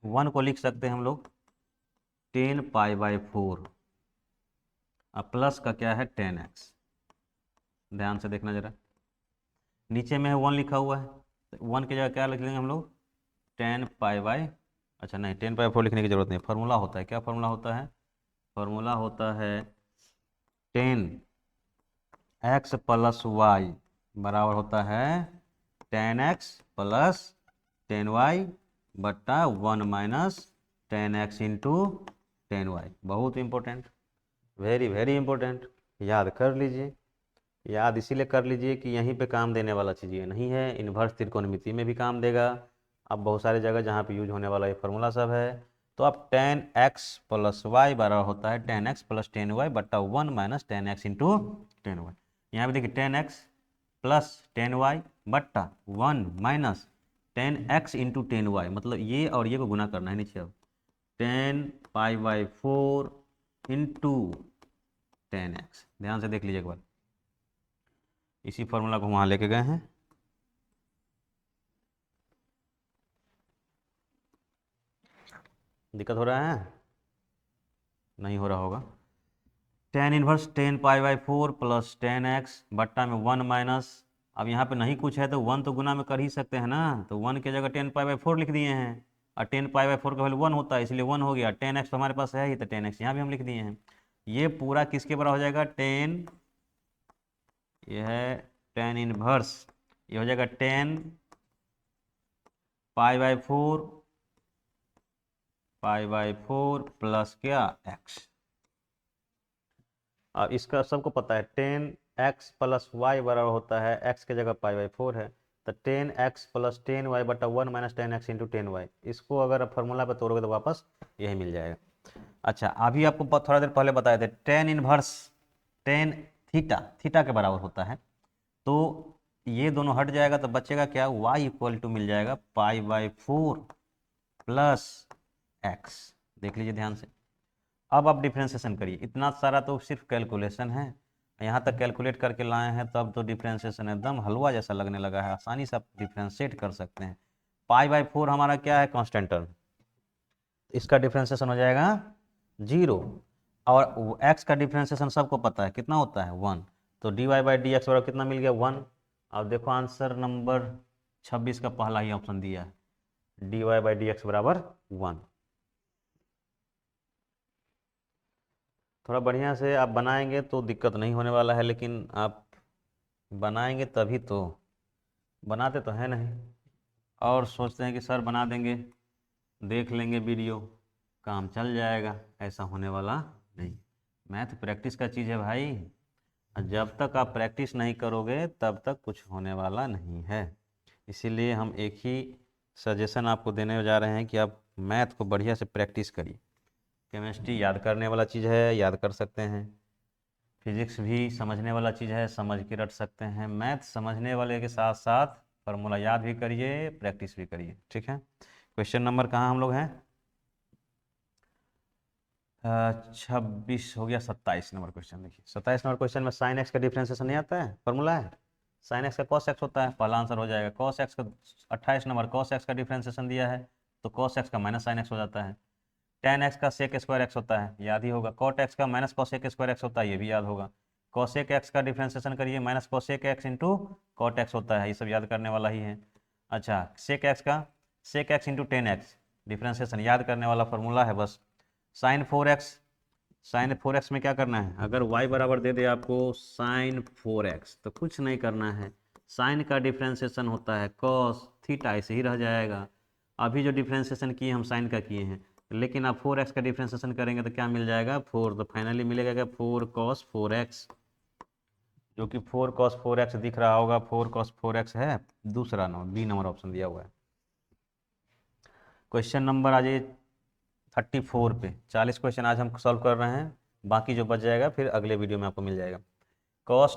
1 को लिख सकते हैं हम लोग 10π/4, अब प्लस का क्या है 10x। ध्यान से देखना जरा, नीचे में है 1 लिखा हुआ है, तो 1 की जगह क्या लिख लेंगे हम लोग 10π/, अच्छा नहीं 10π/4 लिखने की जरूरत नहीं, फार्मूला होता है, क्या फार्मूला होता है, फार्मूला होता है 10x प्लस वाई बराबर होता है 10x प्लस 10y बट्टा 1 माइनस 10x इंटू 10y। बहुत इंपॉर्टेंट, वेरी वेरी इंपॉर्टेंट, याद कर लीजिए। याद इसीलिए कर लीजिए कि यहीं पे काम देने वाला चीज़ ये नहीं है, इन्वर्स त्रिकोणमिति में भी काम देगा। अब बहुत सारे जगह जहाँ पे यूज होने वाला ये फार्मूला सब है, तो अब टेन एक्स प्लस वाई बराबर होता है tan x plus tan y बट्टा 1 minus tan x into tan y. यहाँ पे देखिए tan x plus tan y बट्टा 1 minus tan x into tan y, मतलब ये और ये को गुना करना है नीचे। अब ten pi by 4 into tan x, ध्यान से देख लीजिए एक बार, इसी फॉर्मूला को वहाँ लेके गए हैं। दिक्कत हो रहा है? नहीं हो रहा होगा। Tan inverse tan pi by 4 plus ten x बट्टा में 1 माइनस, अब यहाँ पे नहीं कुछ है तो 1 तो गुना में कर ही सकते हैं ना, तो 1 की जगह टेन पाई बाई 4 लिख दिए हैं, और टेन पाई बाई 4 का वैल्यू 1 होता है इसलिए 1 हो गया। टेन एक्स तो हमारे पास है ही, तो टेन एक्स यहाँ भी हम लिख दिए हैं। ये पूरा किसके बराबर हो जाएगा? टेन, ये है टेन इनवर्स, ये हो जाएगा टेन पाई बाई 4 प्लस क्या एक्स। अब इसका सबको पता है टेन एक्स प्लस वाई बराबर होता है, एक्स की जगह पाई बाई 4 है, तो tan x plus tan y बटा 1 minus tan x into tan y. इसको अगर आप फॉर्मूला पे तोड़ोगे तो वापस यही मिल जाएगा। अच्छा, अभी आपको थोड़ा देर पहले बताए थे tan inverse tan theta, theta के बराबर होता है, तो ये दोनों हट जाएगा तो बचेगा क्या? y इक्वल टू मिल जाएगा पाई बाई 4 प्लस एक्स। देख लीजिए ध्यान से। अब आप डिफ्रेंशिएशन करिए, इतना सारा तो सिर्फ कैलकुलेशन है, यहाँ तक कैलकुलेट करके लाए हैं, तब तो डिफ्रेंशिएशन एकदम हलवा जैसा लगने लगा है, आसानी से आप डिफ्रेंशिएट कर सकते हैं। पाई बाई 4 हमारा क्या है? कांस्टेंट टर्म, इसका डिफ्रेंशिएशन हो जाएगा 0, और एक्स का डिफ्रेंशिएशन सबको पता है कितना होता है? 1, तो d y by d x बराबर कितना मिल गया? 1। अब देखो आंसर नंबर 26 का पहला ही ऑप्शन दिया है, d y by d x बराबर 1। थोड़ा बढ़िया से आप बनाएंगे तो दिक्कत नहीं होने वाला है, लेकिन आप बनाएंगे तभी तो, बनाते तो है नहीं, और सोचते हैं कि सर बना देंगे, देख लेंगे वीडियो, काम चल जाएगा, ऐसा होने वाला नहीं। मैथ प्रैक्टिस का चीज़ है भाई, जब तक आप प्रैक्टिस नहीं करोगे तब तक कुछ होने वाला नहीं है। इसीलिए हम एक ही सजेशन आपको देने जा रहे हैं कि आप मैथ को बढ़िया से प्रैक्टिस करिए। केमिस्ट्री याद करने वाला चीज़ है, याद कर सकते हैं। फिजिक्स भी समझने वाला चीज़ है, समझ के रट सकते हैं। मैथ समझने वाले के साथ साथ फार्मूला याद भी करिए, प्रैक्टिस भी करिए, ठीक है। क्वेश्चन नंबर कहाँ हम लोग हैं? 26 हो गया, 27 नंबर क्वेश्चन देखिए। 27 नंबर क्वेश्चन में साइन एक्स का डिफ्रेंशिएशन नहीं आता है, फार्मूला है साइन एक्स का कॉस एक्स होता है, पहला आंसर हो जाएगा। कॉस एक्स का 28 नंबर कॉस एक्स का डिफ्रेंशिएशन दिया है, तो कॉस एक्स का माइनस साइन एक्स हो जाता है। टेन एक्स का सेक स्क्वायर एक्स होता है, याद ही होगा। कॉट एक्स का माइनस कॉसेक स्क्वायर एक्स होता है, ये भी याद होगा। कॉसेक एक्स का डिफ्रेंशिएशन करिए, minus cosec x into cot x होता है, ये सब याद करने वाला ही है। अच्छा, सेक एक्स का sec x into tan x differentiation याद करने वाला फॉर्मूला है बस। साइन 4x, साइन 4x में क्या करना है? अगर y बराबर दे दे आपको साइन 4x तो कुछ नहीं करना है, साइन का डिफ्रेंशिएशन होता है कॉस थीटा, ऐसे ही रह जाएगा। अभी जो डिफ्रेंशिएशन किए हम साइन का किए हैं, लेकिन आप 4x का डिफ्रेंशिएशन करेंगे तो क्या मिल जाएगा? 4, तो फाइनली मिलेगा क्या? 4 cos 4x, जो कि 4 cos 4x दिख रहा होगा, 4 cos 4x है, दूसरा नंबर बी नंबर ऑप्शन दिया हुआ है। क्वेश्चन नंबर आज 34 पे 40 क्वेश्चन आज हम सॉल्व कर रहे हैं, बाकी जो बच जाएगा फिर अगले वीडियो में आपको मिल जाएगा। cos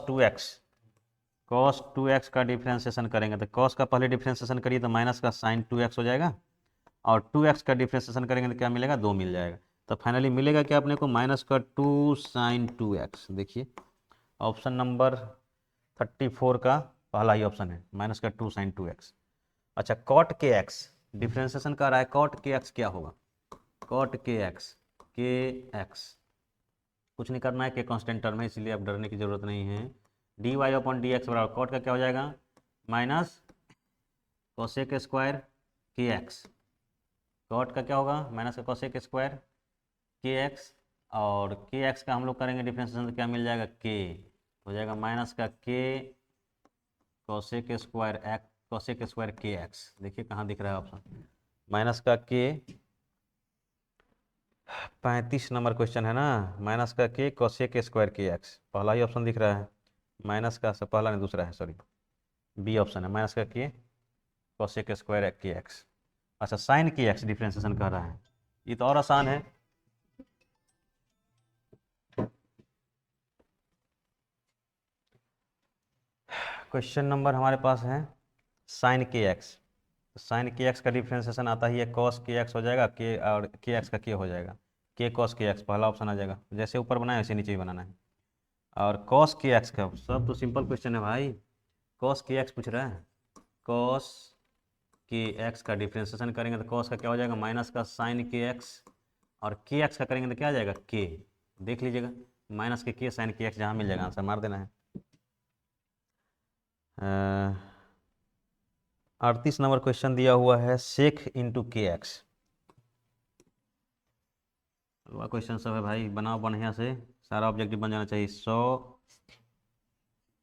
2x का डिफ्रेंशिएशन करेंगे तो cos का पहले डिफ्रेंशिएशन करिए तो माइनस का साइन 2x हो जाएगा, और 2x का डिफ्रेंशिएशन करेंगे तो क्या मिलेगा? 2 मिल जाएगा। तो फाइनली मिलेगा क्या अपने को? माइनस का 2 साइन 2x। देखिए ऑप्शन नंबर 34 का पहला ही ऑप्शन है, माइनस का 2 साइन 2x। अच्छा, कॉट के एक्स डिफ्रेंशिएशन कर रहा है, कॉट के एक्स क्या होगा? कॉट के एक्स कुछ नहीं करना है, के कांस्टेंट टर्म है इसलिए आप डरने की जरूरत नहीं है। D y upon D x बराबर कॉट का क्या हो जाएगा? माइनस कोसेक स्क्वायर के एक्स। कॉट का क्या होगा? माइनस का कोसेक स्क्वायर के एक्स, और के एक्स का हम लोग करेंगे डिफ्रेंशिएशन तो क्या मिल जाएगा? के हो जाएगा माइनस का के कोसेक स्क्वायर के एक्स। देखिए कहाँ दिख रहा है ऑप्शन, माइनस का के 35 नंबर क्वेश्चन है ना, माइनस का के कोसेक स्क्वायर के एक्स, पहला ही ऑप्शन दिख रहा है। माइनस का पहला नहीं दूसरा है, सॉरी, बी ऑप्शन है, माइनस का के कोसेक स्क्वायर के एक्स। अच्छा, साइन के एक्स डिफ्रेंशिएशन कर रहा है, ये तो और आसान है। क्वेश्चन नंबर हमारे पास है साइन के एक्स। तो साइन के एक्स का डिफ्रेंसिएशन आता ही है कॉस के एक्स हो जाएगा, के और के एक्स का के हो जाएगा, के कॉस के एक्स पहला ऑप्शन आ जाएगा। जैसे ऊपर बनाए वैसे नीचे भी बनाना है। और कॉस के एक्स का सब तो सिंपल क्वेश्चन है भाई, कॉस के एक्स पूछ रहा है। कॉस के एक्स का डिफ्रेंसिएशन करेंगे तो कॉस का क्या हो जाएगा माइनस का साइन के एक्स, और के एक्स का करेंगे तो क्या आ जाएगा के, देख लीजिएगा माइनस के साइन के एक्स जहाँ मिल जाएगा आंसर मार देना है। 38 नंबर क्वेश्चन दिया हुआ है सेक इंटू के एक्स। क्वेश्चन सब है भाई, बनाओ बढ़िया से, सारा ऑब्जेक्टिव बन जाना चाहिए। 100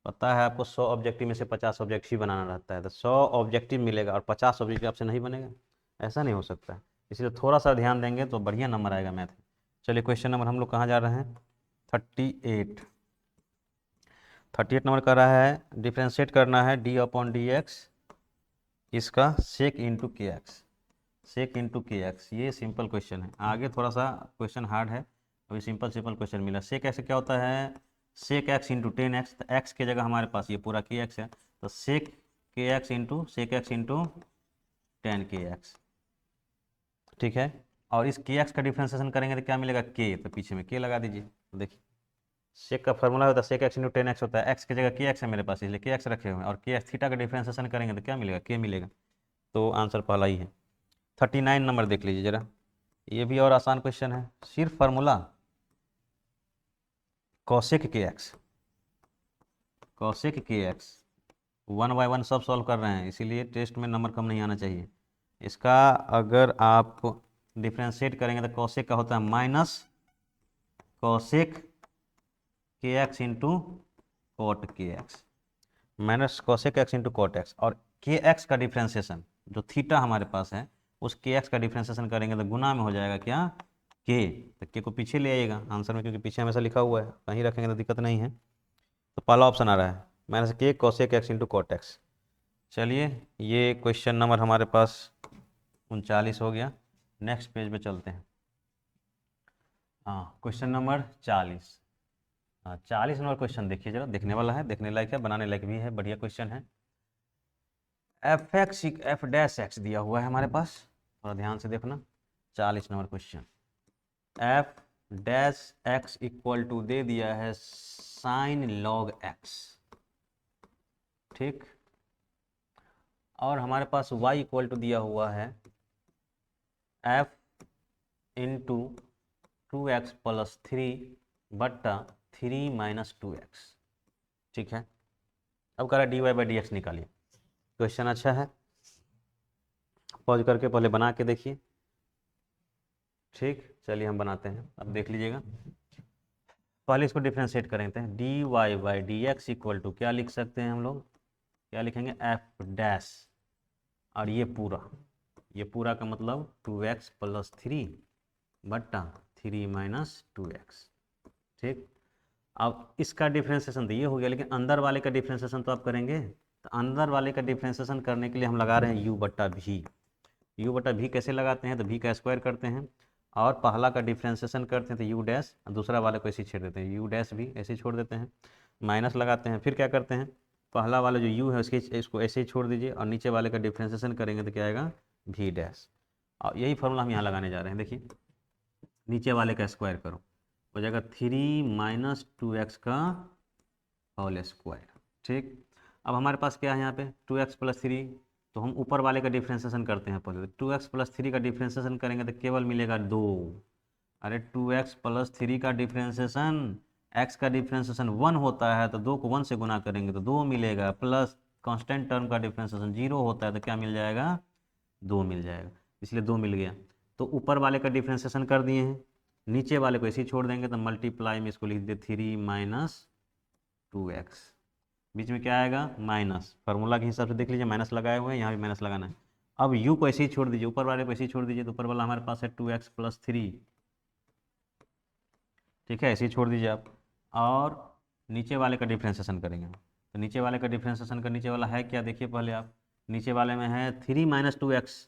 पता है आपको, 100 ऑब्जेक्टिव में से 50 ऑब्जेक्टिव बनाना रहता है, तो 100 ऑब्जेक्टिव मिलेगा और 50 ऑब्जेक्टिव आपसे नहीं बनेगा, ऐसा नहीं हो सकता है। इसलिए थोड़ा सा ध्यान देंगे तो बढ़िया नंबर आएगा मैथ में। चलिए क्वेश्चन नंबर हम लोग कहाँ जा रहे हैं, 38 नंबर कर रहा है डिफ्रेंशिएट करना है डी अपॉन डी एक्स इसका सेक इंटू के एक्स, सेक इंटू के एक्स। ये सिंपल क्वेश्चन है, आगे थोड़ा सा क्वेश्चन हार्ड है, अभी सिंपल क्वेश्चन मिला। सेक एक्स क्या होता है, सेक एक्स इंटू 10x, तो एक्स की जगह हमारे पास ये पूरा के एक्स है, तो सेक के x into sec x into 10 के एक्स, ठीक है। और इस के एक्स का डिफ्रेंसिएशन करेंगे तो क्या मिलेगा के, तो पीछे में के लगा दीजिए। तो देखिए सेक का फॉर्मूला होता है सेक एक्स इंटू 10x होता है, एक्स की जगह के एक्स है मेरे पास इसलिए के एक्स रखे हुए हैं, और के एक्स थीटा का डिफ्रेंसिएशन करेंगे तो क्या मिलेगा के मिलेगा, तो आंसर पहला ही है। 39 नंबर देख लीजिए जरा, ये भी और आसान क्वेश्चन है, सिर्फ फार्मूला कॉसेक के एक्स, कॉसेक के एक्स 1 बाय 1 सब सॉल्व कर रहे हैं, इसीलिए टेस्ट में नंबर कम नहीं आना चाहिए। इसका अगर आप डिफ्रेंशिएट करेंगे तो कॉसेक का होता है माइनस कॉसेक के एक्स इंटू कॉट के x, minus cosec x into cot x. और के एक्स का डिफ्रेंशिएशन जो थीटा हमारे पास है उस के एक्स का डिफ्रेंशिएशन करेंगे तो गुना में हो जाएगा क्या के, तो के को पीछे ले आइएगा आंसर में, क्योंकि पीछे हमेशा लिखा हुआ है, कहीं रखेंगे तो दिक्कत नहीं है। तो पहला ऑप्शन आ रहा है माइनस के cosec x into cot x. चलिए ये क्वेश्चन नंबर हमारे पास 39 हो गया, नेक्स्ट पेज पे चलते हैं। हाँ क्वेश्चन नंबर 40। हाँ 40 नंबर क्वेश्चन देखिए जरा, देखने वाला है, देखने लायक है, बनाने लायक भी है, बढ़िया क्वेश्चन है। एफ डैश एक्स दिया हुआ है हमारे पास, थोड़ा ध्यान से देखना। 40 number question, F dash X equal to दे दिया है साइन लॉग एक्स, ठीक। और हमारे पास y इक्वल टू दिया हुआ है एफ इंटू 2x प्लस 3 बट्टा 3 माइनस 2x, ठीक है। अब कह रहा है dy बाई डी एक्स निकालिए। क्वेश्चन अच्छा है, पॉज करके पहले बना के देखिए, ठीक। चलिए हम बनाते हैं, अब देख लीजिएगा। पहले इसको डिफ्रेंशिएट करेंगे, d y by d x equal to क्या लिख सकते हैं हम लोग, क्या लिखेंगे एफ डैश, और ये पूरा का मतलब 2x प्लस 3 बट्टा 3 माइनस 2x, ठीक। अब इसका डिफ्रेंशिएशन तो ये हो गया, लेकिन अंदर वाले का डिफ्रेंशिएशन तो आप करेंगे, तो अंदर वाले का डिफ्रेंशिएशन करने के लिए हम लगा रहे हैं u बट्टा भी। u बट्टा भी कैसे लगाते हैं, तो v का स्क्वायर करते हैं, और पहला का डिफ्रेंशिएशन करते हैं तो u डैश, दूसरा वाले को ऐसे ही छेड़ देते हैं, u डैश भी ऐसे ही छोड़ देते हैं, माइनस लगाते हैं, फिर क्या करते हैं पहला वाला जो u है उसके इसको ऐसे ही छोड़ दीजिए, और नीचे वाले का डिफ्रेंशिएशन करेंगे तो क्या आएगा v डैश। और यही फॉर्मूला हम यहाँ लगाने जा रहे हैं, देखिए नीचे वाले का स्क्वायर करो हो जाएगा 3 माइनस 2x का होल स्क्वायर, ठीक। अब हमारे पास क्या है यहाँ पे 2x प्लस 3, तो हम ऊपर वाले का डिफ्रेंशिएशन करते हैं पहले, तो 2x प्लस 3 का डिफ्रेंशिएशन करेंगे तो केवल मिलेगा 2। अरे 2x प्लस 3 का डिफ्रेंशिएशन, x का डिफ्रेंशिएशन 1 होता है तो 2 को 1 से गुना करेंगे तो 2 मिलेगा, प्लस कांस्टेंट टर्म का डिफ्रेंशिएशन 0 होता है तो क्या मिल जाएगा 2 मिल जाएगा, इसलिए 2 मिल गया। तो ऊपर वाले का डिफ्रेंशिएशन कर दिए हैं, नीचे वाले को ऐसे ही छोड़ देंगे, तो मल्टीप्लाई में इसको लिख दे 3 माइनस 2x, बीच में क्या आएगा माइनस, फार्मूला के हिसाब से देख लीजिए माइनस लगाए हुए हैं, यहाँ भी माइनस लगाना है। अब u को ऐसे ही छोड़ दीजिए, ऊपर वाले को ऐसे ही छोड़ दीजिए, तो ऊपर वाला हमारे पास है 2x प्लस 3, ठीक है, ऐसे ही छोड़ दीजिए आप, और नीचे वाले का डिफ्रेंशिएशन करेंगे, तो नीचे वाले का डिफ्रेंशिएशन का नीचे वाला है क्या देखिए पहले आप, नीचे वाले में है 3 माइनस 2x,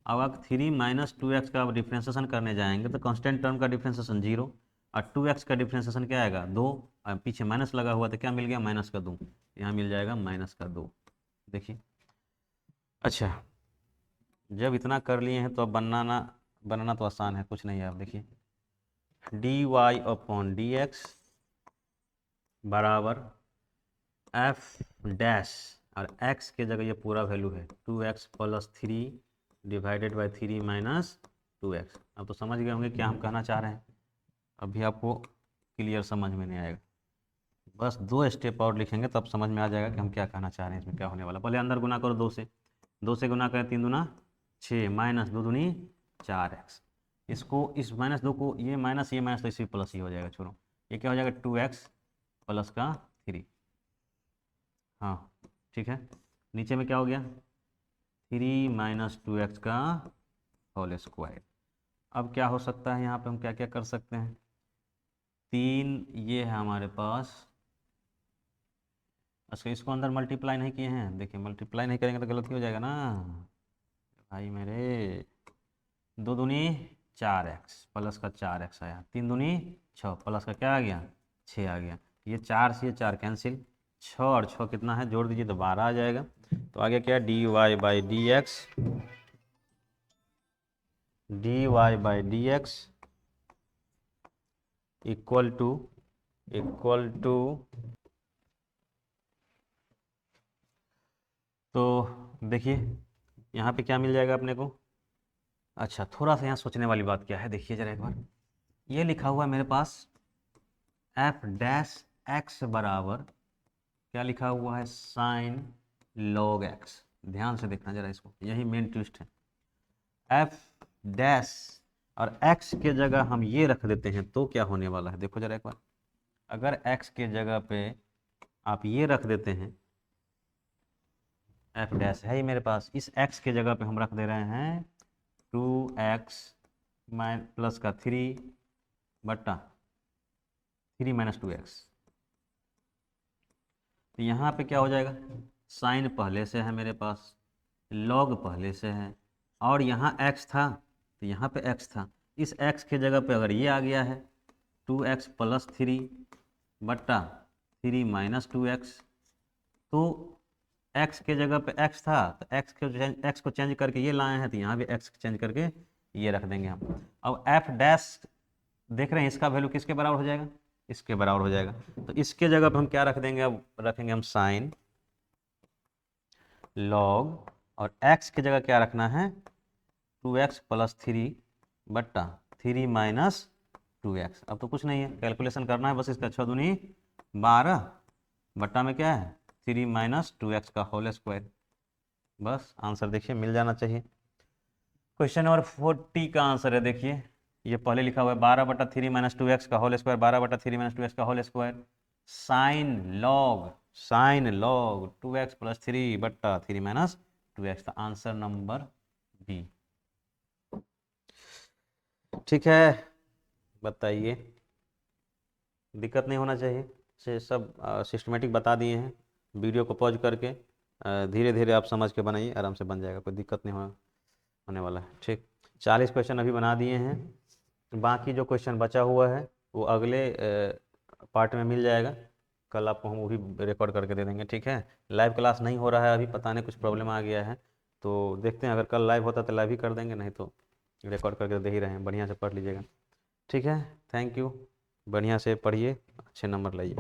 अब अगर 3 माइनस 2x का डिफ्रेंसिएशन करने जाएंगे तो कांस्टेंट टर्म का डिफ्रेंसिएशन 0 और 2x का डिफ्रेंसिएशन क्या आएगा 2, और पीछे माइनस लगा हुआ तो क्या मिल गया माइनस का 2, यहाँ मिल जाएगा माइनस का 2। देखिए अच्छा, जब इतना कर लिए हैं तो अब बनाना तो आसान है, कुछ नहीं है। अब देखिए d y upon D x बराबर एफ डैश, और x के जगह ये पूरा वैल्यू है 2x plus 3 divided by 3 minus 2x। अब तो समझ गए होंगे क्या हम कहना चाह रहे हैं, अभी आपको क्लियर समझ में नहीं आएगा, बस 2 स्टेप और लिखेंगे तब समझ में आ जाएगा कि हम क्या कहना चाह रहे हैं, इसमें क्या होने वाला। पहले अंदर गुना करो 2 से गुना करें 3 दूना 6 माइनस 2 दूनी 4x, इसको इस माइनस 2 को ये माइनस तो इसी प्लस ही हो जाएगा, छोड़ो ये क्या हो जाएगा 2x प्लस का 3। हाँ ठीक है, नीचे में क्या हो गया 3 माइनस 2x का होल स्क्वायर। अब क्या हो सकता है यहाँ पे, हम क्या क्या कर सकते हैं, 3 ये है हमारे पास, अच्छा इसको अंदर मल्टीप्लाई नहीं किए हैं, देखिए मल्टीप्लाई नहीं करेंगे तो गलत ही हो जाएगा ना भाई मेरे। 2 दूनी 4x प्लस का 4x आया, 3 दूनी 6 प्लस का क्या आ गया 6 आ गया, ये 4 से ये 4 कैंसिल, 6 और 6 कितना है जोड़ दीजिए तो 12 आ जाएगा। तो आगे क्या d y by d x equal to तो देखिए यहाँ पे क्या मिल जाएगा अपने को। अच्छा थोड़ा सा यहाँ सोचने वाली बात क्या है, देखिए जरा एक बार, ये लिखा हुआ है मेरे पास एफ डैश एक्स बराबर क्या लिखा हुआ है साइन लॉग एक्स, ध्यान से देखना जरा इसको, यही मेन ट्विस्ट है। एफ डैश और एक्स के जगह हम ये रख देते हैं तो क्या होने वाला है, देखो जरा एक बार, अगर एक्स के जगह पे आप ये रख देते हैं, एफ डैश है ही मेरे पास, इस एक्स के जगह पे हम रख दे रहे हैं 2x प्लस का 3 बट्टा 3 माइनस 2x, तो यहाँ पे क्या हो जाएगा, साइन पहले से है मेरे पास, लॉग पहले से है, और यहाँ x था तो यहाँ पे x था, इस x के जगह पे अगर ये आ गया है 2x प्लस 3 बट्टा 3 माइनस 2x, तो x के जगह पे x था तो x को चेंज करके ये लाए हैं तो यहाँ भी x चेंज करके ये रख देंगे हम। अब f डैश देख रहे हैं इसका वैल्यू किसके बराबर हो जाएगा, इसके बराबर हो जाएगा, तो इसके जगह पे हम क्या रख देंगे, अब रखेंगे हम साइन लॉग, और x की जगह क्या रखना है 2x प्लस 3 बट्टा 3 माइनस 2x। अब तो कुछ नहीं है, कैलकुलेशन करना है बस इसका, 6 दूनी 12 बट्टा में क्या है 3 माइनस 2x का होल स्क्वायर, बस आंसर देखिए मिल जाना चाहिए। क्वेश्चन नंबर 40 का आंसर है, देखिए ये पहले लिखा हुआ है 12 बटा 3 माइनस 2x का होल स्क्वायर, 12 बटा 3 माइनस 2x का whole square, sine log 2x plus 3 बट्टा 3 माइनस 2x का आंसर नंबर बी। ठीक है बताइए, दिक्कत नहीं होना चाहिए, से सब सिस्टमेटिक बता दिए हैं, वीडियो को पॉज करके धीरे धीरे आप समझ के बनाइए, आराम से बन जाएगा, कोई दिक्कत नहीं होने वाला है। ठीक 40 क्वेश्चन अभी बना दिए हैं, बाकी जो क्वेश्चन बचा हुआ है वो अगले पार्ट में मिल जाएगा, कल आपको हम वो भी रिकॉर्ड करके दे देंगे। ठीक है, लाइव क्लास नहीं हो रहा है अभी, पता नहीं कुछ प्रॉब्लम आ गया है, तो देखते हैं अगर कल लाइव होता तो लाइव ही कर देंगे, नहीं तो रिकॉर्ड करके दे ही रहे हैं, बढ़िया से पढ़ लीजिएगा। ठीक है, थैंक यू, बढ़िया से पढ़िए, अच्छे नंबर लाइए।